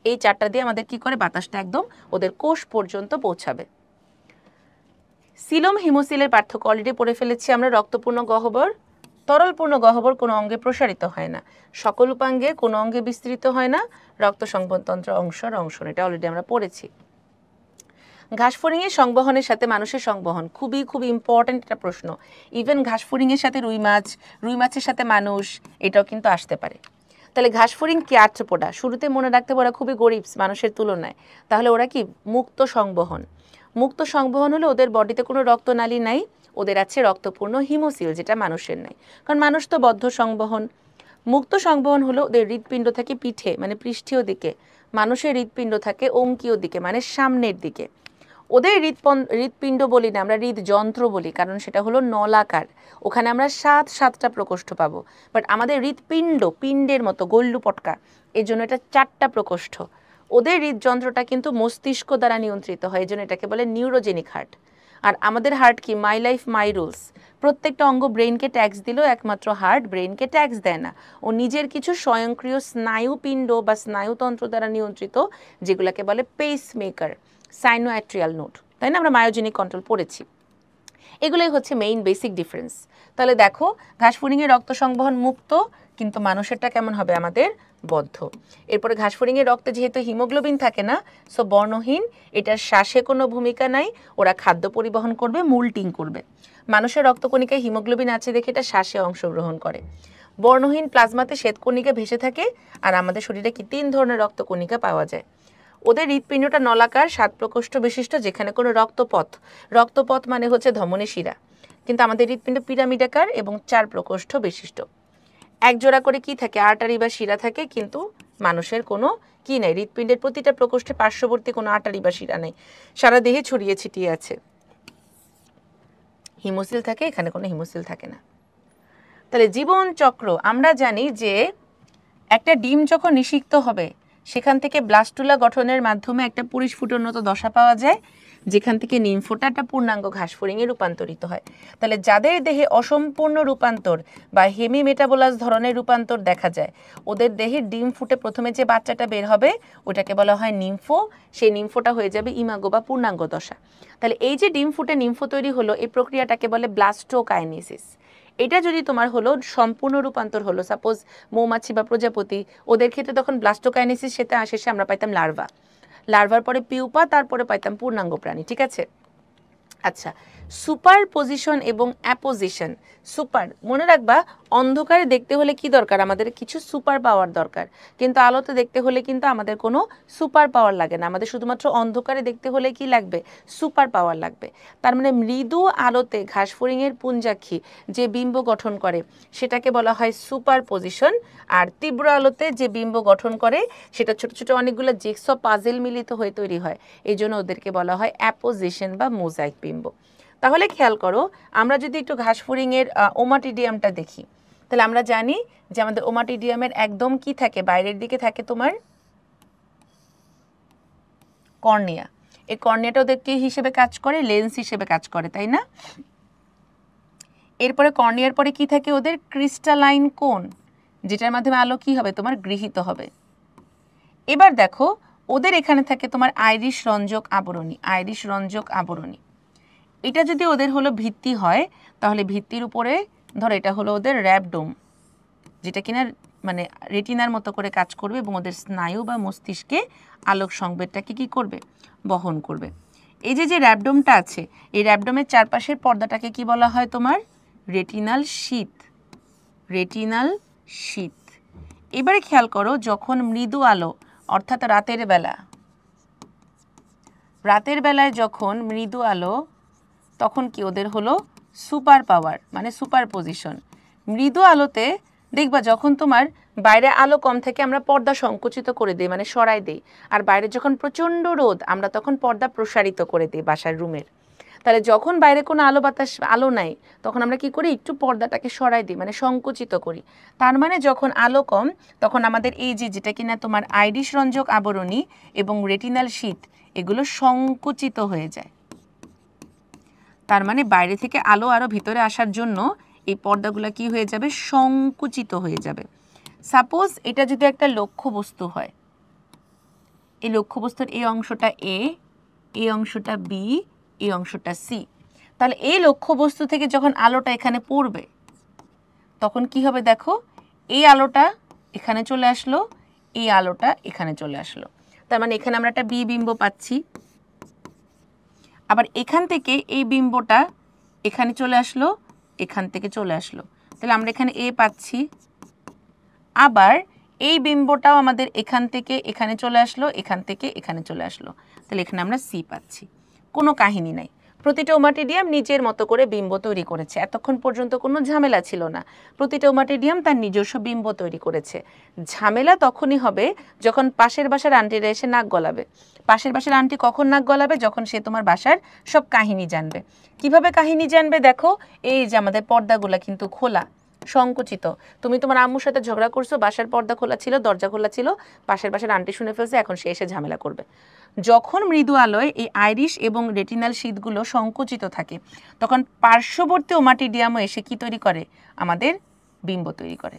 এই 4টা দিয়ে আমাদের কি করে? বাতাসটা একদম ওদের কোষ পর্যন্ত পৌঁছাবে। সিলোম হিমোসিলের পার্থক্য অলরেডি পড়ে ফেলেছি আমরা। রক্তপূর্ণ গহ্বর, তরলপূর্ণ গহ্বর কোনো অঙ্গে প্রসারিত হয় না, সকল উপাঙ্গে কোনো অঙ্গে বিস্তৃত হয় না, রক্ত সংবহনতন্ত্র অংশ, এটা অলরেডি আমরা পড়েছি। ঘাসফড়িংয়ের সংবহনের সাথে মানুষের সংবহন খুব ইম্পর্ট্যান্ট একটা প্রশ্ন। ইভেন ঘাসফড়িংয়ের সাথে রুই মাছের সাথে মানুষ, এটাও কিন্তু আসতে পারে। তাহলে ঘাসফড়িং কি আর্থ্রোপোডা? শুরুতে মনে রাখতে পারে খুবই গরিব মানুষের তুলনায়। তাহলে ওরা কি মুক্ত সংবহন? মুক্ত সংবহন হলে ওদের বডিতে কোনো রক্তনালী নাই, ওদের আছে রক্তপূর্ণ হিমোসিল, যেটা মানুষের নাই, কারণ মানুষ তো বদ্ধ সংবহন। মুক্ত সংবহন হলো ওদের হৃৎপিণ্ড থাকে পিঠে মানে পৃষ্ঠীয় দিকে, মানুষের হৃৎপিণ্ড থাকে অঙ্কীয় দিকে মানে সামনের দিকে। ওদের হৃৎপিণ্ড বলি না, আমরা হৃদযন্ত্র বলি, কারণ সেটা হলো নলাকার, ওখানে আমরা 7টা প্রকোষ্ঠ পাবো। বাট আমাদের হৃৎপিণ্ড পিণ্ডের মতো গল্লু পটকা, এই জন্য এটা 4টা প্রকোষ্ঠ। ওদের হৃদযন্ত্রটা কিন্তু মস্তিষ্ক দ্বারা নিয়ন্ত্রিত হয়, এই জন্য এটাকে বলে নিউরোজেনিক হার্ট। আর আমাদের হার্ট কি? My life my rules. প্রত্যেকটা অঙ্গ ব্রেইনকে ট্যাক্স দিলেও একমাত্র হার্ট ব্রেইনকে ট্যাক্স দেয় না। ও নিজের কিছু স্বয়ংক্রিয় স্নায়ুপিণ্ড বা স্নায়ুতন্ত্র দ্বারা নিয়ন্ত্রিত, যেগুলোকে বলে পেসমেকার, সাইনোঅ্যাট্রিয়াল নোড, তাই না? আমরা মায়োজেনিক কন্ট্রোল পড়েছি। এগুলোই হচ্ছে মেইন বেসিক ডিফারেন্স। তাহলে দেখো ঘাসফড়িংয়ের রক্ত সংবহন মুক্ত, কিন্তু মানুষেরটা কেমন হবে? আমাদের বদ্ধ। এরপরে ঘাসফড়িংয়ের রক্তে যেহেতু হিমোগ্লোবিন থাকে না, সো বর্ণহীন, এটার শ্বাসে কোনো ভূমিকা নাই, ওরা খাদ্য পরিবহন করবে, মুল্টিং করবে। মানুষের রক্তকণিকায় হিমোগ্লোবিন আছে দেখে এটা শ্বাসে অংশগ্রহণ করে। বর্ণহীন প্লাজমাতে শ্বেতকণিকা ভেসে থাকে, আর আমাদের শরীরে কি 3 ধরনের রক্তকণিকা পাওয়া যায়। ওদের হৃৎপিণ্ডটা নলাকার 7 প্রকোষ্ঠ বিশিষ্ট, যেখানে কোনো রক্তপথ মানে হচ্ছে ধমনী শিরা, কিন্তু আমাদের হৃৎপিণ্ড পিরামিডাকার এবং 4 প্রকোষ্ঠ বিশিষ্ট। এক জোড়া করে কি থাকে? আর্টারি বা শিরা থাকে, কিন্তু মানুষের কোনো কি নেই, হৃৎপিণ্ডের প্রতিটা প্রকোষ্ঠে পার্শ্ববর্তী কোনো আর্টারি বা শিরা নেই, সারা দেহে ছড়িয়ে ছিটিয়ে আছে। হিমোসিল থাকে, এখানে কোনো হিমোসিল থাকে না। তাহলে জীবন চক্র আমরা জানি যে একটা ডিম যখন নিষিক্ত হবে সেখান থেকে ব্লাস্টুলা গঠনের মাধ্যমে একটা পরিস্ফুটনত দশা পাওয়া যায়, যেখান থেকে নিমফোটা একটা পূর্ণাঙ্গ ঘাসফড়িংয়ে রূপান্তরিত হয়। তাহলে যাদের দেহে অসম্পূর্ণ রূপান্তর বা হেমি মেটাবোলাস ধরনের রূপান্তর দেখা যায়, ওদের দেহে ডিম ফুটে প্রথমে যে বাচ্চাটা বের হবে ওটাকে বলা হয় নিমফো। সেই নিমফোটা হয়ে যাবে ইমাগো বা পূর্ণাঙ্গ দশা। তাহলে এই যে ডিম ফুটে নিমফো তৈরি হলো, এই প্রক্রিয়াটাকে বলে ব্লাস্টোকাইনেসিস। এটা যদি তোমার হলো সম্পূর্ণ রূপান্তর হলো, সাপোজ মৌমাছি বা প্রজাপতি, ওদের ক্ষেত্রে তখন ব্লাস্টোকাইনেসিস শেষে আমরা পাইতাম লার্ভা, লার্ভার পরে পিউপা, তারপরে পাইতাম পূর্ণাঙ্গ প্রাণী। ঠিক আছে? আচ্ছা, সুপার পজিশন এবং অ্যাপোজিশন। সুপার মনে রাখবা, অন্ধকারে দেখতে হলে কি দরকার, আমাদের কিছু সুপার পাওয়ার দরকার, কিন্তু আলোতে দেখতে হলে কিন্তু আমাদের কোনো সুপার পাওয়ার লাগে না, আমাদের শুধুমাত্র অন্ধকারে দেখতে হলে কি লাগবে, সুপার পাওয়ার লাগবে। তার মানে মৃদু আলোতে ঘাসফড়িংয়ের পুঞ্জাক্ষী যে বিম্ব গঠন করে সেটাকে বলা হয় সুপার পজিশন, আর তীব্র আলোতে যে বিম্ব গঠন করে সেটা ছোট ছোট অনেকগুলো জিগস পাজেল মিলিত হয়ে তৈরি হয়, এই জন্য ওদেরকে বলা হয় অ্যাপোজিশন বা মোজাইক বিম্ব। তাহলে খেয়াল করো, আমরা যদি একটু ঘাসফড়িংয়ের ওমাটিডিয়ামটা দেখি, তাহলে আমরা জানি যে আমাদের ওমাটিডিয়ামের একদম কি থাকে, বাইরের দিকে থাকে তোমার কর্নিয়া। এই কর্নিয়াটা ওদের কি হিসেবে কাজ করে, লেন্স হিসেবে কাজ করে, তাই না? এরপরে কর্নিয়ার পরে কি থাকে ওদের, ক্রিস্টালাইন কোন, যেটার মাধ্যমে আলো কি হবে তোমার গৃহীত হবে। এবার দেখো ওদের এখানে থাকে তোমার আইরিশ রঞ্জক আবরণী, আইরিশ রঞ্জক আবরণী। এটা যদি ওদের হলো ভিত্তি হয়, তাহলে ভিত্তির উপরে ধরো এটা হলো ওদের র্যাবডোম, যেটা কিনা মানে রেটিনার মতো করে কাজ করবে এবং ওদের স্নায়ু বা মস্তিষ্কে আলোক সংবেদটাকে কি করবে, বহন করবে। এই যে যে র্যাবডোমটা আছে, এই র্যাবডোমের চারপাশের পর্দাটাকে কি বলা হয় তোমার, রেটিনাল শীথ, রেটিনাল শীথ। এবারে খেয়াল করো, যখন মৃদু আলো অর্থাৎ রাতের বেলায় যখন মৃদু আলো, তখন কি ওদের হলো সুপার পাওয়ার মানে সুপার পজিশন। মৃদু আলোতে দেখবা যখন তোমার বাইরে আলো কম থেকে আমরা পর্দা সংকুচিত করে দিই মানে সরাই দিই, আর বাইরে যখন প্রচণ্ড রোদ আমরা তখন পর্দা প্রসারিত করে দিই বাসার রুমের। তাহলে যখন বাইরে কোনো আলো বাতাস আলো নাই তখন আমরা কি করি, একটু পর্দাটাকে সরাই দিই মানে সংকুচিত করি। তার মানে যখন আলো কম তখন আমাদের এই যে যেটা কিনা তোমার আইরিশ রঞ্জক আবরণী এবং রেটিনাল শীথ এগুলো সংকুচিত হয়ে যায়। তার মানে বাইরে থেকে আলো আরও ভিতরে আসার জন্য এই পর্দাগুলো কি হয়ে যাবে, সংকুচিত হয়ে যাবে। সাপোজ এটা যদি একটা লক্ষ্যবস্তু হয়, এই লক্ষ্যবস্তুর এই অংশটা এ, এই অংশটা বি, এই অংশটা সি, তাহলে এই লক্ষ্যবস্তু থেকে যখন আলোটা এখানে পড়বে তখন কি হবে দেখো, এই আলোটা এখানে চলে আসলো, এই আলোটা এখানে চলে আসলো, তার মানে এখানে আমরা একটা বি বিম্ব পাচ্ছি। আবার এখান থেকে এই বিম্বটা এখানে চলে আসলো, এখান থেকে চলে আসলো, তাহলে আমরা এখানে এ পাচ্ছি। আবার এই বিম্বটাও আমাদের এখান থেকে এখানে চলে আসলো, এখান থেকে এখানে চলে আসলো, তাহলে এখানে আমরা সি পাচ্ছি। কোনো কাহিনী নাই, প্রতিটা ওমাটিডিয়াম নিজের মতো করে বিম্ব তৈরি করেছে, এতক্ষণ পর্যন্ত কোনো ঝামেলা ছিল না। প্রতিটা ওমাটিডিয়াম তার নিজস্ব বিম্ব তৈরি করেছে। ঝামেলা তখনই হবে যখন পাশের বাসার আন্টিরা এসে নাক গলাবে। পাশের বাসার আন্টি কখন নাক গলাবে, যখন সে তোমার বাসার সব কাহিনী জানবে। কিভাবে কাহিনী জানবে দেখো, এই যে আমাদের পর্দাগুলা কিন্তু খোলা, সংকুচিত। তুমি তোমার আম্মুর সাথে ঝগড়া করছো, বাসার পর্দা খোলা ছিল, দরজা খোলা ছিল, পাশের বাসার আন্টি শুনে ফেলছে, এখন সে এসে ঝামেলা করবে। যখন মৃদু আলোয় এই আইরিশ এবং রেটিনাল শীথগুলো সংকুচিত থাকে তখন পার্শ্ববর্তী ওমাটিডিয়ামও এসে কি তৈরি করে, আমাদের বিম্ব তৈরি করে।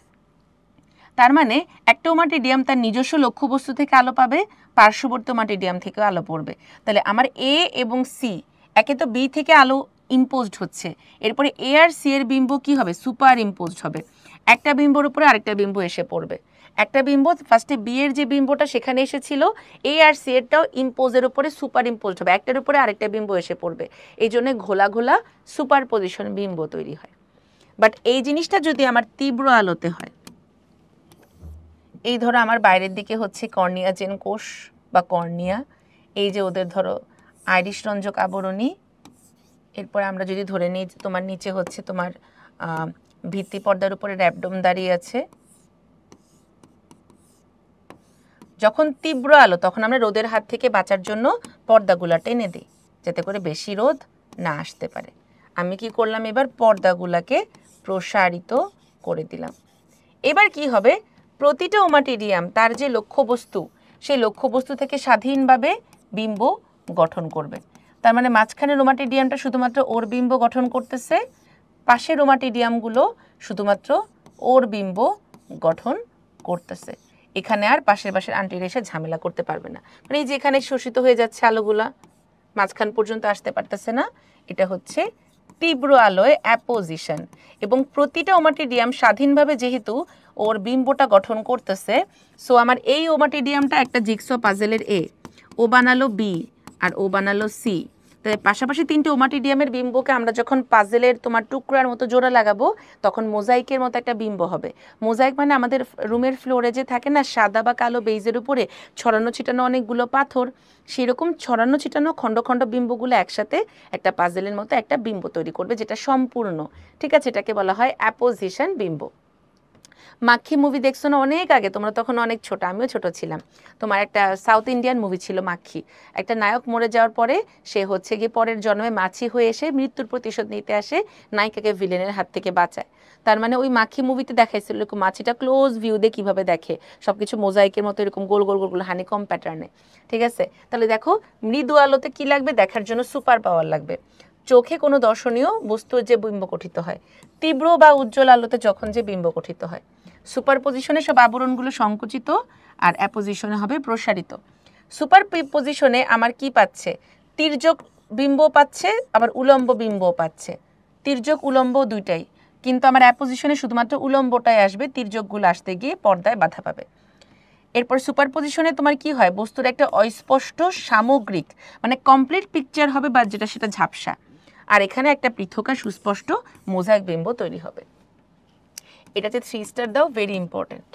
তার মানে একটা ওমাটিডিয়াম তার নিজস্ব লক্ষ্যবস্তু থেকে আলো পাবে, পার্শ্ববর্তী ওমাটিডিয়াম থেকেও আলো পড়বে। তাহলে আমার এ এবং সি, একে তো বি থেকে আলো ইম্পোজড হচ্ছে, এরপরে এ আর সি এর বিম্ব কি হবে, সুপার ইম্পোজড হবে। একটা বিম্বর উপরে আরেকটা বিম্ব এসে পড়বে। একটা বিম্ব ফার্স্টে বি এর যে বিম্বটা সেখানে এসেছিল, এ আর সি এরটাও ইম্পোজের উপরে সুপার ইম্পোজড হবে, একটার উপরে আরেকটা বিম্ব এসে পড়বে। এই জন্য ঘোলা ঘোলা সুপার পজিশন বিম্ব তৈরি হয়। বাট এই জিনিসটা যদি আমার তীব্র আলোতে হয়, এই ধরো আমার বাইরের দিকে হচ্ছে কর্নিয়াজেন কোষ বা কর্নিয়া, এই যে ওদের ধরো আইরিশ রঞ্জক আবরণী, এরপরে আমরা যদি ধরে নিই তোমার নিচে হচ্ছে তোমার ভিত্তি পর্দার উপরে র্যাবডোম দাঁড়িয়ে আছে। যখন তীব্র আলো তখন আমরা রোদের হাত থেকে বাঁচার জন্য পর্দাগুলা টেনে দিই যাতে করে বেশি রোদ না আসতে পারে। আমি কি করলাম, এবার পর্দাগুলাকে প্রসারিত করে দিলাম। এবার কি হবে, প্রতিটা ওমাটিডিয়াম তার যে লক্ষ্যবস্তু সেই লক্ষ্যবস্তু থেকে স্বাধীনভাবে বিম্ব গঠন করবে। তার মানে মাঝখানের ওমাটিডিয়ামটা শুধুমাত্র ওর বিম্ব গঠন করতেছে, পাশের ওমাটিডিয়ামগুলো শুধুমাত্র ওর বিম্ব গঠন করতেছে। এখানে আর পাশের আন্টিরা এসে ঝামেলা করতে পারবে না। মানে এই যে এখানে শোষিত হয়ে যাচ্ছে আলোগুলা, মাঝখান পর্যন্ত আসতে পারতেছে না, এটা হচ্ছে তীব্র আলোয় অ্যাপোজিশন। এবং প্রতিটা ওমাটিডিয়াম স্বাধীনভাবে যেহেতু ওর বিম্বটা গঠন করতেছে, সো আমার এই ওমাটিডিয়ামটা একটা জিগসো পাজেলের এ, ও বানালো বি আর ও বানালো সি। তাই পাশাপাশি তিনটে ওমাটিডিয়ামের বিম্বকে আমরা যখন পাজেলের তোমার টুকরার মতো জোড়া লাগাবো তখন মোজাইকের মতো একটা বিম্ব হবে। মোজাইক মানে আমাদের রুমের ফ্লোরে যে থাকে না সাদা বা কালো বেইজের উপরে ছড়ানো ছিটানো অনেকগুলো পাথর, সেরকম ছড়ানো ছিটানো খণ্ড খণ্ড বিম্বগুলো একসাথে একটা পাজেলের মতো একটা বিম্ব তৈরি করবে, যেটা সম্পূর্ণ। ঠিক আছে, এটাকে বলা হয় অ্যাপোজিশন বিম্ব। মাখি মুভি দেখছো না অনেক আগে, তোমরা তখন অনেক ছোট, আমিও ছোট ছিলাম। তোমার একটা সাউথ ইন্ডিয়ান মুভি ছিল মাখি। একটা নায়ক মরে যাওয়ার পরে সে হচ্ছে গিয়ে পরের জন্মে মাছি হয়ে এসে মৃত্যুর প্রতিশোধ নিতে আসে, নায়িকাকে ভিলেনের হাত থেকে বাঁচায়। তার মানে ওই মাখি মুভিতে দেখাইছিল এরকম মাছিটা ক্লোজ ভিউ দিয়ে কীভাবে দেখে, সব কিছু মোজাইকের মতো এরকম গোল গোল গোল গোল হানিকম প্যাটার্নে। ঠিক আছে, তাহলে দেখো মৃদু আলোতে কী লাগবে, দেখার জন্য সুপার পাওয়ার লাগবে। চোখে কোনো দর্শনীয় বস্তুর যে বিম্ব গঠিত হয়, তীব্র বা উজ্জ্বল আলোতে যখন যে বিম্ব গঠিত হয়, সুপার পজিশনে সব আবরণগুলো সংকুচিত আর অ্যাপোজিশনে হবে প্রসারিত। সুপার পজিশনে আমার কি পাচ্ছে, তির্যক বিম্ব পাচ্ছে, আবার উলম্ব বিম্বও পাচ্ছে, তির্যক উলম্ব দুইটাই। কিন্তু আমার অ্যাপোজিশনে শুধুমাত্র উলম্বটাই আসবে, তির্যকগুলো আসতে গিয়ে পর্দায় বাধা পাবে। এরপর সুপার পজিশনে তোমার কি হয়, বস্তুর একটা অস্পষ্ট সামগ্রিক মানে কমপ্লিট পিকচার হবে, বা যেটা সেটা ঝাপসা, আর এখানে একটা পৃথক আর সুস্পষ্ট মোজাইক বিম্ব তৈরি হবে। এটাতে 3 স্টার দাও, ভেরি ইম্পর্টেন্ট।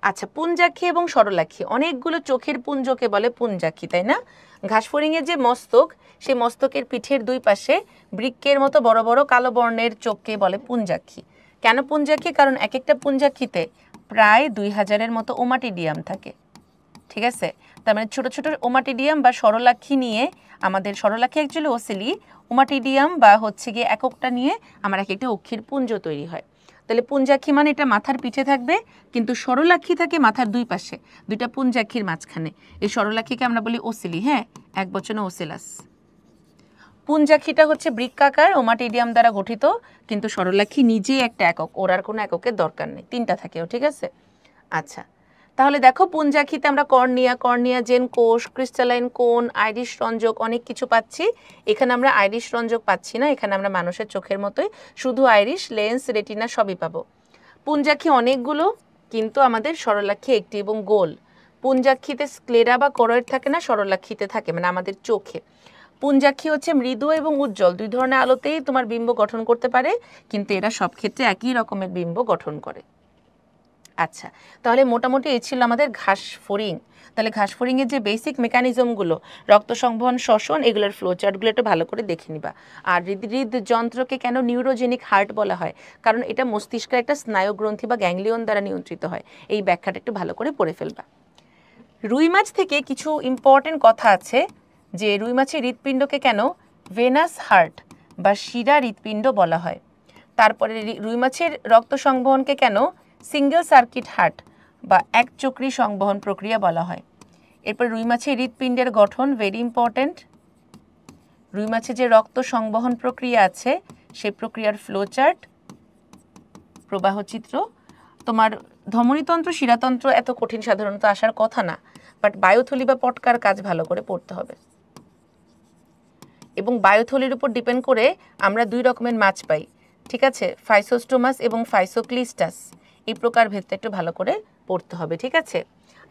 আচ্ছা, পুঞ্জাক্ষী এবং সরলাক্ষী, অনেকগুলো চোখের পুঞ্জকে বলে পুঞ্জাক্ষী, তাই না? ঘাসফড়িংয়ের যে মস্তক, সেই মস্তকের পিঠের দুই পাশে বৃক্কের মতো বড় বড় কালো বর্ণের চোখকে বলে পুঞ্জাক্ষী। কেন পুঞ্জাক্ষী? কারণ এক একটা পুঞ্জাক্ষীতে প্রায় 2000-এর মতো ওমাটিডিয়াম থাকে। ঠিক আছে, তার মানে ছোটো ছোটো ওমাটিডিয়াম বা সরলাক্ষী নিয়ে আমাদের, সরলাক্ষী অ্যাকচুয়ালি ওসিলি, ওমাটিডিয়াম বা হচ্ছে গিয়ে এককটা নিয়ে আমার এক একটা অক্ষীর পুঞ্জ তৈরি হয়। তাহলে পুঞ্জাক্ষী মানে এটা মাথার পিঠে থাকবে, কিন্তু সরলাক্ষী থাকে মাথার দুই পাশে, দুইটা পুঞ্জাক্ষীর মাঝখানে। এই সরলাক্ষীকে আমরা বলি ওসিলি, হ্যাঁ, এক বচনে ওসিলাস। পুঞ্জাক্ষীটা হচ্ছে বৃক্কাকার ওমাটিডিয়াম দ্বারা গঠিত, কিন্তু সরলাক্ষী নিজেই একটা একক, ওর আর কোনো এককের দরকার নেই, তিনটা থাকেও। ঠিক আছে, আচ্ছা, তাহলে দেখো পুঞ্জাক্ষীতে আমরা কর্নিয়া, জেন কোষ, ক্রিস্টালাইন কোন, আইরিশ রঞ্জক অনেক কিছু পাচ্ছি। এখানে আমরা আইরিশ রঞ্জক পাচ্ছি না, এখানে আমরা মানুষের চোখের মতোই শুধু আইরিশ, লেন্স, রেটিনা সবই পাবো। পুঞ্জাক্ষী অনেকগুলো, কিন্তু আমাদের সরলাক্ষী একটি এবং গোল। পুঞ্জাক্ষীতে স্ক্লেরা বা করয়েড থাকে না, সরলাক্ষীতে থাকে, মানে আমাদের চোখে। পুঞ্জাক্ষী হচ্ছে মৃদু এবং উজ্জ্বল, দুই ধরনের আলোতেই তোমার বিম্ব গঠন করতে পারে, কিন্তু এরা সব ক্ষেত্রে একই রকমের বিম্ব গঠন করে। আচ্ছা, তাহলে মোটামুটি এই ছিল আমাদের ঘাসফড়িং। তাহলে ঘাসফড়িংয়ের যে বেসিক মেকানিজমগুলো, রক্ত সংবহন, শ্বসন, এগুলোর ফ্লোচার্টগুলো একটু ভালো করে দেখে নিবা। আর হৃদযন্ত্রকে কেন নিউরোজেনিক হার্ট বলা হয়, কারণ এটা মস্তিষ্কের একটা স্নায়ুগ্রন্থি বা গ্যাংলিয়ন দ্বারা নিয়ন্ত্রিত হয়। এই ব্যাখ্যাটা একটু ভালো করে পড়ে ফেলবা। রুই মাছ থেকে কিছু ইম্পর্টেন্ট কথা আছে, যে রুই মাছের হৃৎপিণ্ডকে কেন ভেনাস হার্ট বা শিরা হৃৎপিণ্ড বলা হয়। তারপরে রুই মাছের রক্ত সংবহনকে কেন সিঙ্গেল সার্কিট হার্ট বা একচক্রী সংবহন প্রক্রিয়া বলা হয়। এরপর রুই মাছের হৃৎপিণ্ডের গঠন, ভেরি ইম্পর্টেন্ট। রুই মাছের যে রক্ত সংবহন প্রক্রিয়া আছে সেই প্রক্রিয়ার ফ্লোচার্ট, প্রবাহচিত্র। তোমার ধমনীতন্ত্র, শিরাতন্ত্র এত কঠিন সাধারণত আসার কথা না, বাট বায়ুথলি বা পটকার কাজ ভালো করে পড়তে হবে। এবং বায়ুথলির উপর ডিপেন্ড করে আমরা দুই রকমের মাছ পাই। ঠিক আছে, ফাইসোস্টোমাস এবং ফাইসোক্লিস্টাস, এই প্রকার ভেদটা একটু ভালো করে পড়তে হবে। ঠিক আছে,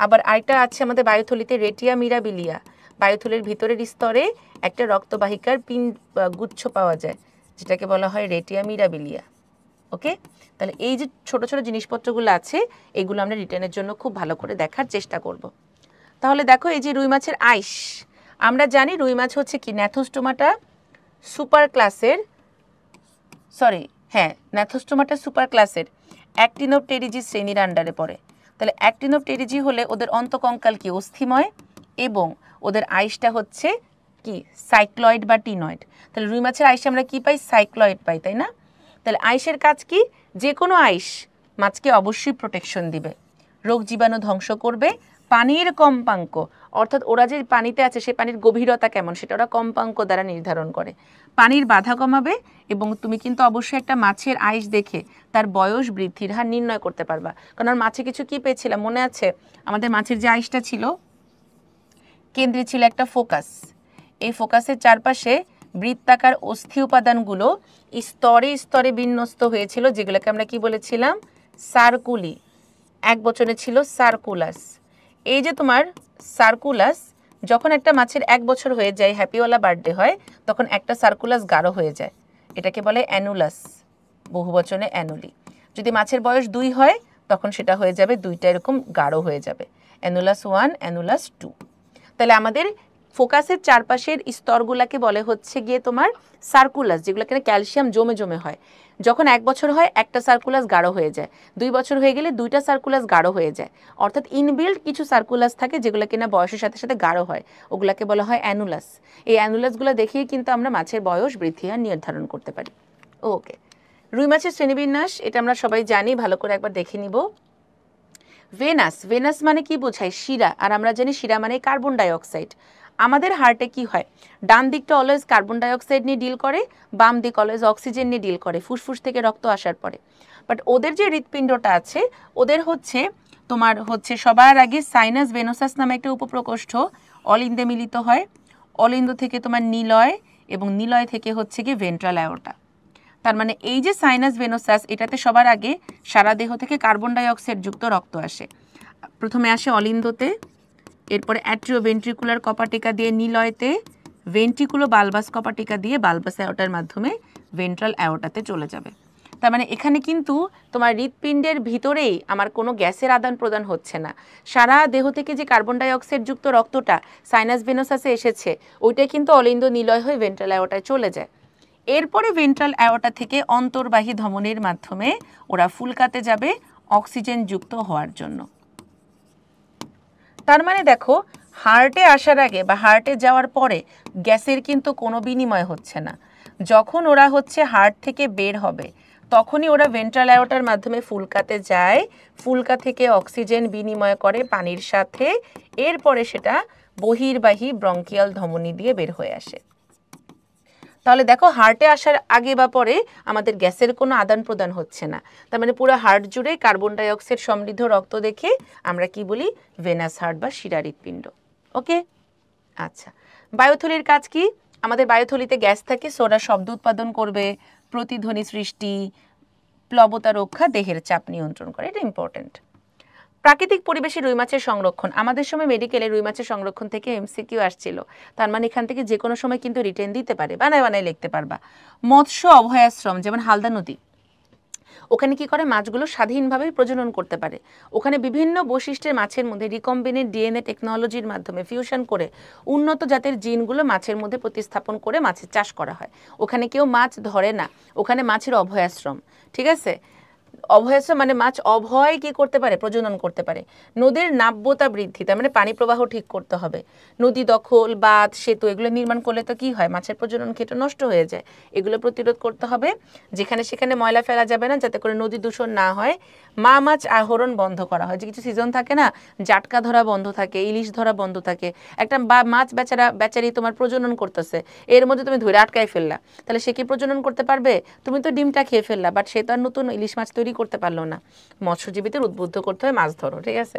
আবার আরেকটা আছে আমাদের বায়ুথলিতে, রেটিয়া মিরাবিলিয়া। বায়ুথলির ভিতরের স্তরে একটা রক্তবাহিকার গুচ্ছ পাওয়া যায়, যেটাকে বলা হয় রেটিয়া মিরাবিলিয়া। ওকে, তাহলে এই যে ছোট ছোট জিনিসপত্রগুলো আছে, এগুলো আমরা রিটেনের জন্য খুব ভালো করে দেখার চেষ্টা করব। তাহলে দেখো, এই যে রুই মাছের আইস, আমরা জানি রুই মাছ হচ্ছে কি ন্যাথোস্টোমাটা সুপার ক্লাসের, ন্যাথোস্টোমাটা সুপার ক্লাসের অ্যাক্টিনোপটেরিজি শ্রেণীর আন্ডারে পড়ে। তাহলে অ্যাক্টিনোপটেরিজি হলে ওদের অন্তকঙ্কাল কি অস্থিময়, এবং ওদের আইসটা হচ্ছে কি সাইক্লয়েড বা টিনয়েড। তাহলে রুই মাছের আইসে আমরা কি পাই, সাইক্লয়েড পাই, তাই না? তাহলে আইসের কাজ কি? যে কোনো আইস মাছকে অবশ্যই প্রোটেকশন দিবে, রোগ জীবাণু ধ্বংস করবে, পানির কম্পাঙ্ক অর্থাৎ ওরা যে পানিতে আছে সে পানির গভীরতা কেমন সেটা ওরা কম্পাঙ্ক দ্বারা নির্ধারণ করে, পানির বাধা কমাবে। এবং তুমি কিন্তু অবশ্যই একটা মাছের আইস দেখে তার বয়স বৃদ্ধির হার নির্ণয় করতে পারবা। কারণ মাছে কিছু কি পেয়েছিলাম মনে আছে? আমাদের মাছের যে আইসটা ছিল কেন্দ্রে ছিল একটা ফোকাস, এই ফোকাসের চারপাশে বৃত্তাকার অস্থি উপাদানগুলো স্তরে স্তরে বিন্যস্ত হয়েছিল, যেগুলোকে আমরা কি বলেছিলাম? সার্কুলি, এক বচনে ছিল সার্কুলাস। এই যে তোমার সার্কুলাস, যখন একটা মাছের 1 বছর হয়ে যায়, হ্যাপিওয়ালা বার্থডে হয়, তখন একটা সার্কুলাস গাঢ় হয়ে যায়, এটাকে বলে অ্যানুলাস, বহুবচনে অ্যানুলি। যদি মাছের বয়স 2 হয় তখন সেটা হয়ে যাবে 2টা এরকম গাঢ় হয়ে যাবে, অ্যানুলাস 1, অ্যানুলাস 2। তাহলে আমাদের ফোকাসের চারপাশের স্তরগুলোকে বলে হচ্ছে গিয়ে তোমার সার্কুলাস, যেগুলোকে ক্যালসিয়াম জমে জমে হয়। যখন 1 বছর হয় একটা সার্কুলাস গাঢ় হয়ে যায়, 2 বছর হয়ে গেলে 2টা সার্কুলাস গাঢ় হয়ে যায়। অর্থাৎ ইনবিল্ট কিছু সার্কুলাস থাকে যেগুলো কিনা বয়সের সাথে সাথে গাঢ় হয়, ওগুলাকে বলা হয় অ্যানুলাস। এই অ্যানুলাসগুলো দেখেই কিন্তু আমরা মাছের বয়স বৃদ্ধি আর নির্ধারণ করতে পারি। ওকে, রুই মাছের শ্রেণীবিন্যাস এটা আমরা সবাই জানি, ভালো করে একবার দেখে নিব। ভেনাস, ভেনাস মানে কি বোঝায়? শিরা। আর আমরা জানি শিরা মানে কার্বন ডাইঅক্সাইড। আমাদের হার্টে কি হয়? ডান দিকটা অলওয়েজ কার্বন ডাইঅক্সাইড নিয়ে ডিল করে, বাম দিক অলওয়েজ অক্সিজেন নিয়ে ডিল করে ফুসফুস থেকে রক্ত আসার পরে। বাট ওদের যে হৃৎপিণ্ডটা আছে ওদের হচ্ছে তোমার হচ্ছে সবার আগে সাইনাস ভেনোসাস নামে একটা উপপ্রকোষ্ঠ অলিন্দে মিলিত হয়, অলিন্দ থেকে তোমার নিলয়, এবং নিলয় থেকে হচ্ছে কি ভেন্ট্রাল অ্যাওর্টা। তার মানে এই যে সাইনাস ভেনোসাস, এটাতে সবার আগে সারা দেহ থেকে কার্বন ডাইঅক্সাইড যুক্ত রক্ত আসে। প্রথমে আসে অলিন্দতে, এরপরে অ্যাট্রিও ভেন্ট্রিকুলার কপাটিকা দিয়ে নিলয়তে, ভেন্ট্রিকুলো বালবাস কপাটিকা দিয়ে বালবাস অ্যাওর্টার মাধ্যমে ভেন্ট্রাল অ্যাওর্টাতে চলে যাবে। তার মানে এখানে কিন্তু তোমার হৃৎপিণ্ডের ভিতরেই আমার কোনো গ্যাসের আদান প্রদান হচ্ছে না, সারা দেহ থেকে যে কার্বন ডাইঅক্সাইড যুক্ত রক্তটা সাইনাস ভেনোসাসে এসেছে ওইটাই কিন্তু অলিন্দ নিলয় হয়ে ভেন্ট্রাল অ্যাওর্টায় চলে যায়। এরপরে ভেন্ট্রাল অ্যাওর্টা থেকে অন্তর্বাহী ধমনীর মাধ্যমে ওরা ফুলকাতে যাবে অক্সিজেন যুক্ত হওয়ার জন্য। তার মানে দেখো হার্টে আসার আগে বা হার্টে যাওয়ার পরে গ্যাসের কিন্তু কোনো বিনিময় হচ্ছে না। যখন ওরা হচ্ছে হার্ট থেকে বের হবে তখনই ওরা ভেন্ট্রাল অ্যাওর্টার মাধ্যমে ফুলকাতে যায়, ফুলকা থেকে অক্সিজেন বিনিময় করে পানির সাথে, এরপরে সেটা বহির্বাহী ব্রঙ্কিয়াল ধমনী দিয়ে বের হয়ে আসে। তাহলে দেখো হার্টে আসার আগে বা পরে আমাদের গ্যাসের কোনো আদান প্রদান হচ্ছে না। তার মানে পুরো হার্ট জুড়ে কার্বন ডাইঅক্সাইড সমৃদ্ধ রক্ত দেখে আমরা কি বলি? ভেনাস হার্ট বা শিরা হৃৎপিণ্ড। ওকে, আচ্ছা, বায়ুথলির কাজ কি? আমাদের বায়ুথলিতে গ্যাস থাকে, সোরা শব্দ উৎপাদন করবে, প্রতিধ্বনি সৃষ্টি, প্লবতা রক্ষা, দেহের চাপ নিয়ন্ত্রণ করে, এটা ইম্পর্টেন্ট। প্রাকৃতিক পরিবেশে রুই মাছের সংরক্ষণ, আমাদের সময় মেডিকেলে রুই মাছের সংরক্ষণ থেকে এমসিকিউ আসছিল, তার মানে এখান থেকে যে কোনো সময় কিন্তু রিটেন দিতে পারে, বানায় বানায় লিখতে পারবা। মৎস্য অভয়াশ্রম, যেমন হালদা নদী, ওখানে কি করে? মাছগুলো স্বাধীনভাবে প্রজনন করতে পারে। ওখানে বিভিন্ন বৈশিষ্ট্যের মাছের মধ্যে রিকম্বিনেন্ট ডিএনএ টেকনোলজির মাধ্যমে ফিউশন করে উন্নত জাতের জিনগুলো মাছের মধ্যে প্রতিস্থাপন করে মাছের চাষ করা হয়। ওখানে কেউ মাছ ধরে না, ওখানে মাছের অভয়াশ্রম। ঠিক আছে, অভয়াশ্রম মানে মাছ অভয় কি করতে পারে? প্রজনন করতে পারে। নদীর নাব্যতা বৃদ্ধি, তার মানে পানি প্রবাহ ঠিক করতে হবে। নদী দখল, বাঁধ, সেতু এগুলো নির্মাণ করলে তো কি হয়? মাছের প্রজনন ক্ষেত্র নষ্ট হয়ে যায়। এগুলো প্রতিরোধ করতে হবে, যেখানে সেখানে ময়লা ফেলা যাবে না, যাতে করে নদী দূষণ না হয়। মা মাছ আহরণ বন্ধ করা হয়, যে কিছু সিজন থাকে না, জাটকা ধরা বন্ধ থাকে, ইলিশ ধরা বন্ধ থাকে। একটা মাছ বেচারি তোমার প্রজনন করতেছে, এর মধ্যে তুমি ধরে আটকায় ফেললা, তাহলে সে কি প্রজনন করতে পারবে? তুমি তো ডিমটা খেয়ে ফেললা, বাট সে তো আর নতুন ইলিশ মাছ তৈরি করতে পারলো না। মৎস্যজীবীদের উদ্বুদ্ধ করতে হয় মাছ ধরো, ঠিক আছে?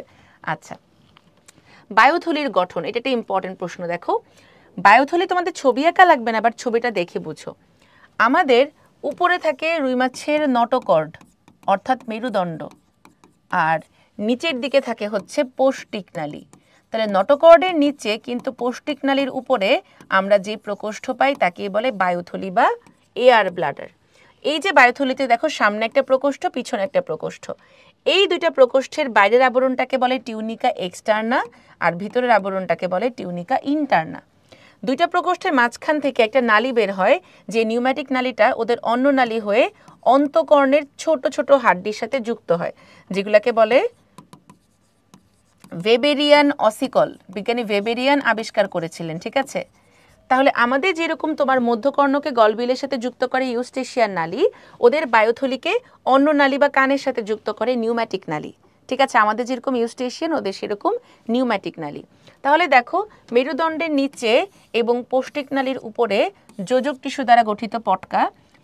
আচ্ছা, বায়ুথলির গঠন, এটা একটা ইম্পর্টেন্ট প্রশ্ন। দেখো বায়ুথলি তোমাদের ছবি আঁকা লাগবে না, বাট ছবিটা দেখে বুঝো। আমাদের উপরে থাকে রুই মাছের নটোকর্ড অর্থাৎ মেরুদণ্ড, আর নিচের দিকে থাকে হচ্ছে পৌষ্টিকনালী। তাহলে নটোকর্ডের নিচে কিন্তু পৌষ্টিকনালীর উপরে আমরা যে প্রকোষ্ঠ পাই তাকে বলে বায়ুথলি বা এয়ার ব্লাডার। এই যে বায়ুথলিতে দেখো সামনে একটা প্রকোষ্ঠ, পিছনে একটা প্রকোষ্ঠ, এই দুইটা প্রকোষ্ঠের বাইরের আবরণটাকে বলে টিউনিকা এক্সটার্না, আর ভিতরের আবরণটাকে বলে টিউনিকা ইন্টারনা। দুইটা প্রকোষ্ঠের মাঝখান থেকে একটা নালী বের হয়, যে নিউম্যাটিক নালীটা ওদের অন্য নালী হয়ে অন্তঃকর্ণের ছোট ছোট হাড্ডির সাথে যুক্ত হয়, যেগুলোকে বলে ওয়েবেরিয়ান অসিকল। বিজ্ঞানী ওয়েবেরিয়ান আবিষ্কার করেছিলেন, ঠিক আছে? তাহলে আমাদের যেরকম তোমার মধ্যকর্ণকে গলবিলের সাথে যুক্ত করে ইউস্টেশিয়ান নালী, ওদের বায়ুথলিকে অন্য নালী বা কানের সাথে যুক্ত করে নিউম্যাটিক নালী। ঠিক আছে, আমাদের যেরকম ইউস্টেশিয়ান, ওদের সেরকম নিউম্যাটিক নালী। তাহলে দেখো, মেরুদণ্ডের নিচে এবং পৌষ্টিক নালীর উপরে যোজক টিস্যু দ্বারা গঠিত পটকা,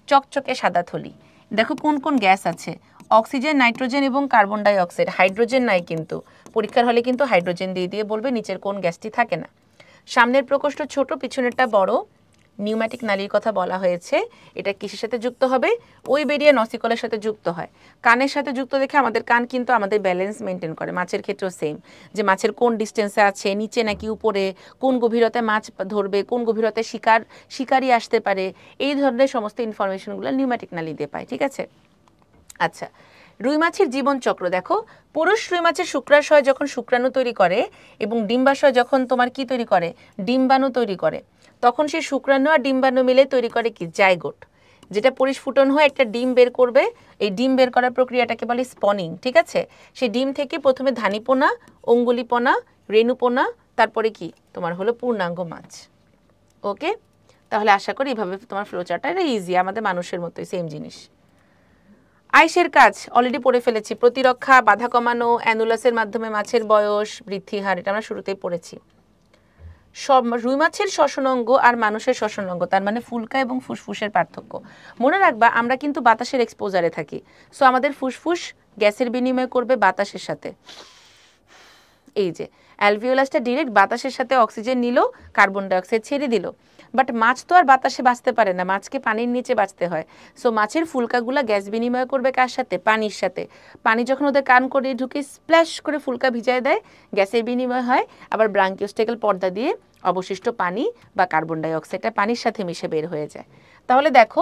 চকচকে সাদা থলি। দেখো কোন কোন গ্যাস আছে, অক্সিজেন, নাইট্রোজেন এবং কার্বন ডাই অক্সাইড। হাইড্রোজেন নাই, কিন্তু পরীক্ষার হলে কিন্তু হাইড্রোজেন দিয়ে বলবে নিচের কোন গ্যাসটি থাকে না। সামনের প্রকোষ্ঠ ছোট, পিছনেরটা বড়, নিউম্যাটিক নালীর কথা বলা হয়েছে। এটা কিসের সাথে যুক্ত হবে? ওই বেরিয়া নসিকলের সাথে যুক্ত হয়। কানের সাথে যুক্ত দেখে আমাদের কান কিন্তু আমাদের ব্যালেন্স মেনটেন করে। মাছের ক্ষেত্রেও সেম, যে মাছের কোন ডিস্টেন্সে আছে, নিচে নাকি উপরে, কোন গভীরতায় মাছ ধরবে, কোন গভীরতায় শিকারি আসতে পারে, এই ধরনের সমস্ত ইনফরমেশনগুলো নিউম্যাটিক নালী দিয়ে পায়। ঠিক আছে, আচ্ছা, রুই মাছের জীবন চক্র দেখো। পুরুষ রুই মাছের শুক্রাশয় যখন শুক্রাণু তৈরি করে এবং ডিম্বাশয় যখন তোমার কি তৈরি করে, ডিম্বাণু তৈরি করে, তখন সেই শুক্রাণু আর ডিম্বাণু মিলে তৈরি করে কি, জাইগোট, যেটা পরিস্ফুটন হয়ে একটা ডিম বের করবে। এই ডিম বের করার প্রক্রিয়াটাকে বলে স্পনিং। ঠিক আছে, সেই ডিম থেকে প্রথমে ধানীপোনা, অঙ্গুলিপোনা, রেণুপোনা, তারপরে কি তোমার হলো পূর্ণাঙ্গ মাছ। ওকে, তাহলে আশা করি এইভাবে তোমার ফ্লোচার্টটা, এটা ইজি, আমাদের মানুষের মতোই সেম জিনিস। আইসের কাজ অলরেডি পড়ে ফেলেছি, প্রতিরক্ষা, বাধা কমানো, অ্যানুলাসের মাধ্যমে মাছের বয়স, বৃদ্ধি হার, এটা আমরা শুরুতেই পড়েছি। সব রুই মাছের শ্বসন অঙ্গ আর মানুষের শ্বসন অঙ্গ, তার মানে ফুলকা এবং ফুসফুসের পার্থক্য। মনে রাখবা, আমরা কিন্তু বাতাসের এক্সপোজারে থাকি। সো আমাদের ফুসফুস গ্যাসের বিনিময় করবে বাতাসের সাথে। এই যে অ্যালভিওলাসটা ডিরেক্ট বাতাসের সাথে অক্সিজেন নিল, কার্বন ডাইঅক্সাইড ছেড়ে দিল। বাট মাছ তো আর বাতাসে বাঁচতে পারে না, মাছকে পানির নিচে বাঁচতে হয়। সো মাছের ফুলকাগুলা গ্যাস বিনিময় করবে কার সাথে? পানির সাথে। পানি যখন ওদের কান করে ঢুকে স্প্ল্যাশ করে ফুলকা ভিজায় দেয়, গ্যাসের বিনিময় হয়। আবার ব্রাঙ্কিওস্টেকেল পর্দা দিয়ে অবশিষ্ট পানি বা কার্বন ডাইঅক্সাইডটা পানির সাথে মিশে বের হয়ে যায়। তাহলে দেখো,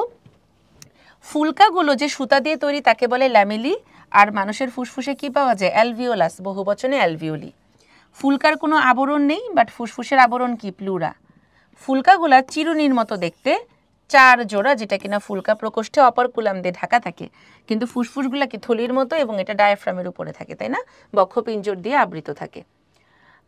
ফুলকাগুলো যে সুতা দিয়ে তৈরি তাকে বলে ল্যামেলি। আর মানুষের ফুসফুসে কি পাওয়া যায়? Alveolus, বহুবচনে alveoli. ফুলকার কোনো আবরণ নেই, বাট ফুসফুসের আবরণ কি? প্লুরা। ফুলকাগুলা চিরুনির মতো দেখতে, 4 জোড়া, যেটা কিনা ফুলকা প্রকোষ্ঠে অপারকুলাম দিয়ে ঢাকা থাকে। কিন্তু ফুসফুসগুলা কি থলির মতো, এবং এটা ডায়াফ্রামের উপরে থাকে, তাই না? বক্ষপিঞ্জর দিয়ে আবৃত থাকে।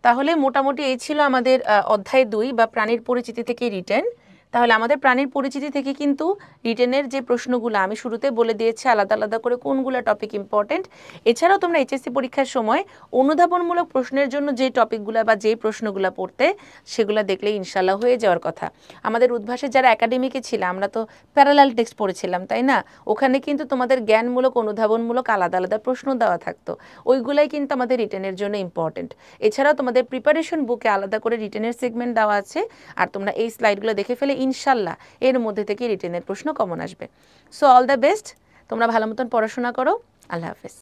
তাহলে মোটামুটি এই ছিল আমাদের অধ্যায় 2 বা প্রাণীর পরিচিতি থেকে রিটেন। তাহলে আমাদের প্রাণীর পরিচিতি থেকে কিন্তু রিটেনের যে প্রশ্নগুলো আমি শুরুতে বলে দিয়েছি আলাদা আলাদা করে কোনগুলো টপিক ইম্পর্টেন্ট। এছাড়াও তোমরা এইচএসসি পরীক্ষার সময় অনুধাবনমূলক প্রশ্নের জন্য যে টপিকগুলো বা যেই প্রশ্নগুলো পড়তে, সেগুলো দেখলে ইনশাল্লাহ হয়ে যাওয়ার কথা। আমাদের উদ্ভাসে যারা একাডেমিকে ছিল, আমরা তো প্যারালাল টেক্সট পড়েছিলাম, তাই না? ওখানে কিন্তু তোমাদের জ্ঞানমূলক, অনুধাবনমূলক আলাদা আলাদা প্রশ্ন দেওয়া থাকতো। ওইগুলাই কিন্তু আমাদের রিটেনের জন্য ইম্পর্টেন্ট। এছাড়াও তোমাদের প্রিপারেশন বুকে আলাদা করে রিটেনের সেগমেন্ট দেওয়া আছে। আর তোমরা এই স্লাইডগুলো দেখে ফেলে ইনশাল্লাহ এর মধ্যে থেকে রিটেনের প্রশ্ন কমন আসবে। সো অল দ্য বেস্ট, তোমরা ভালো মতন পড়াশোনা করো। আল্লাহ হাফেজ।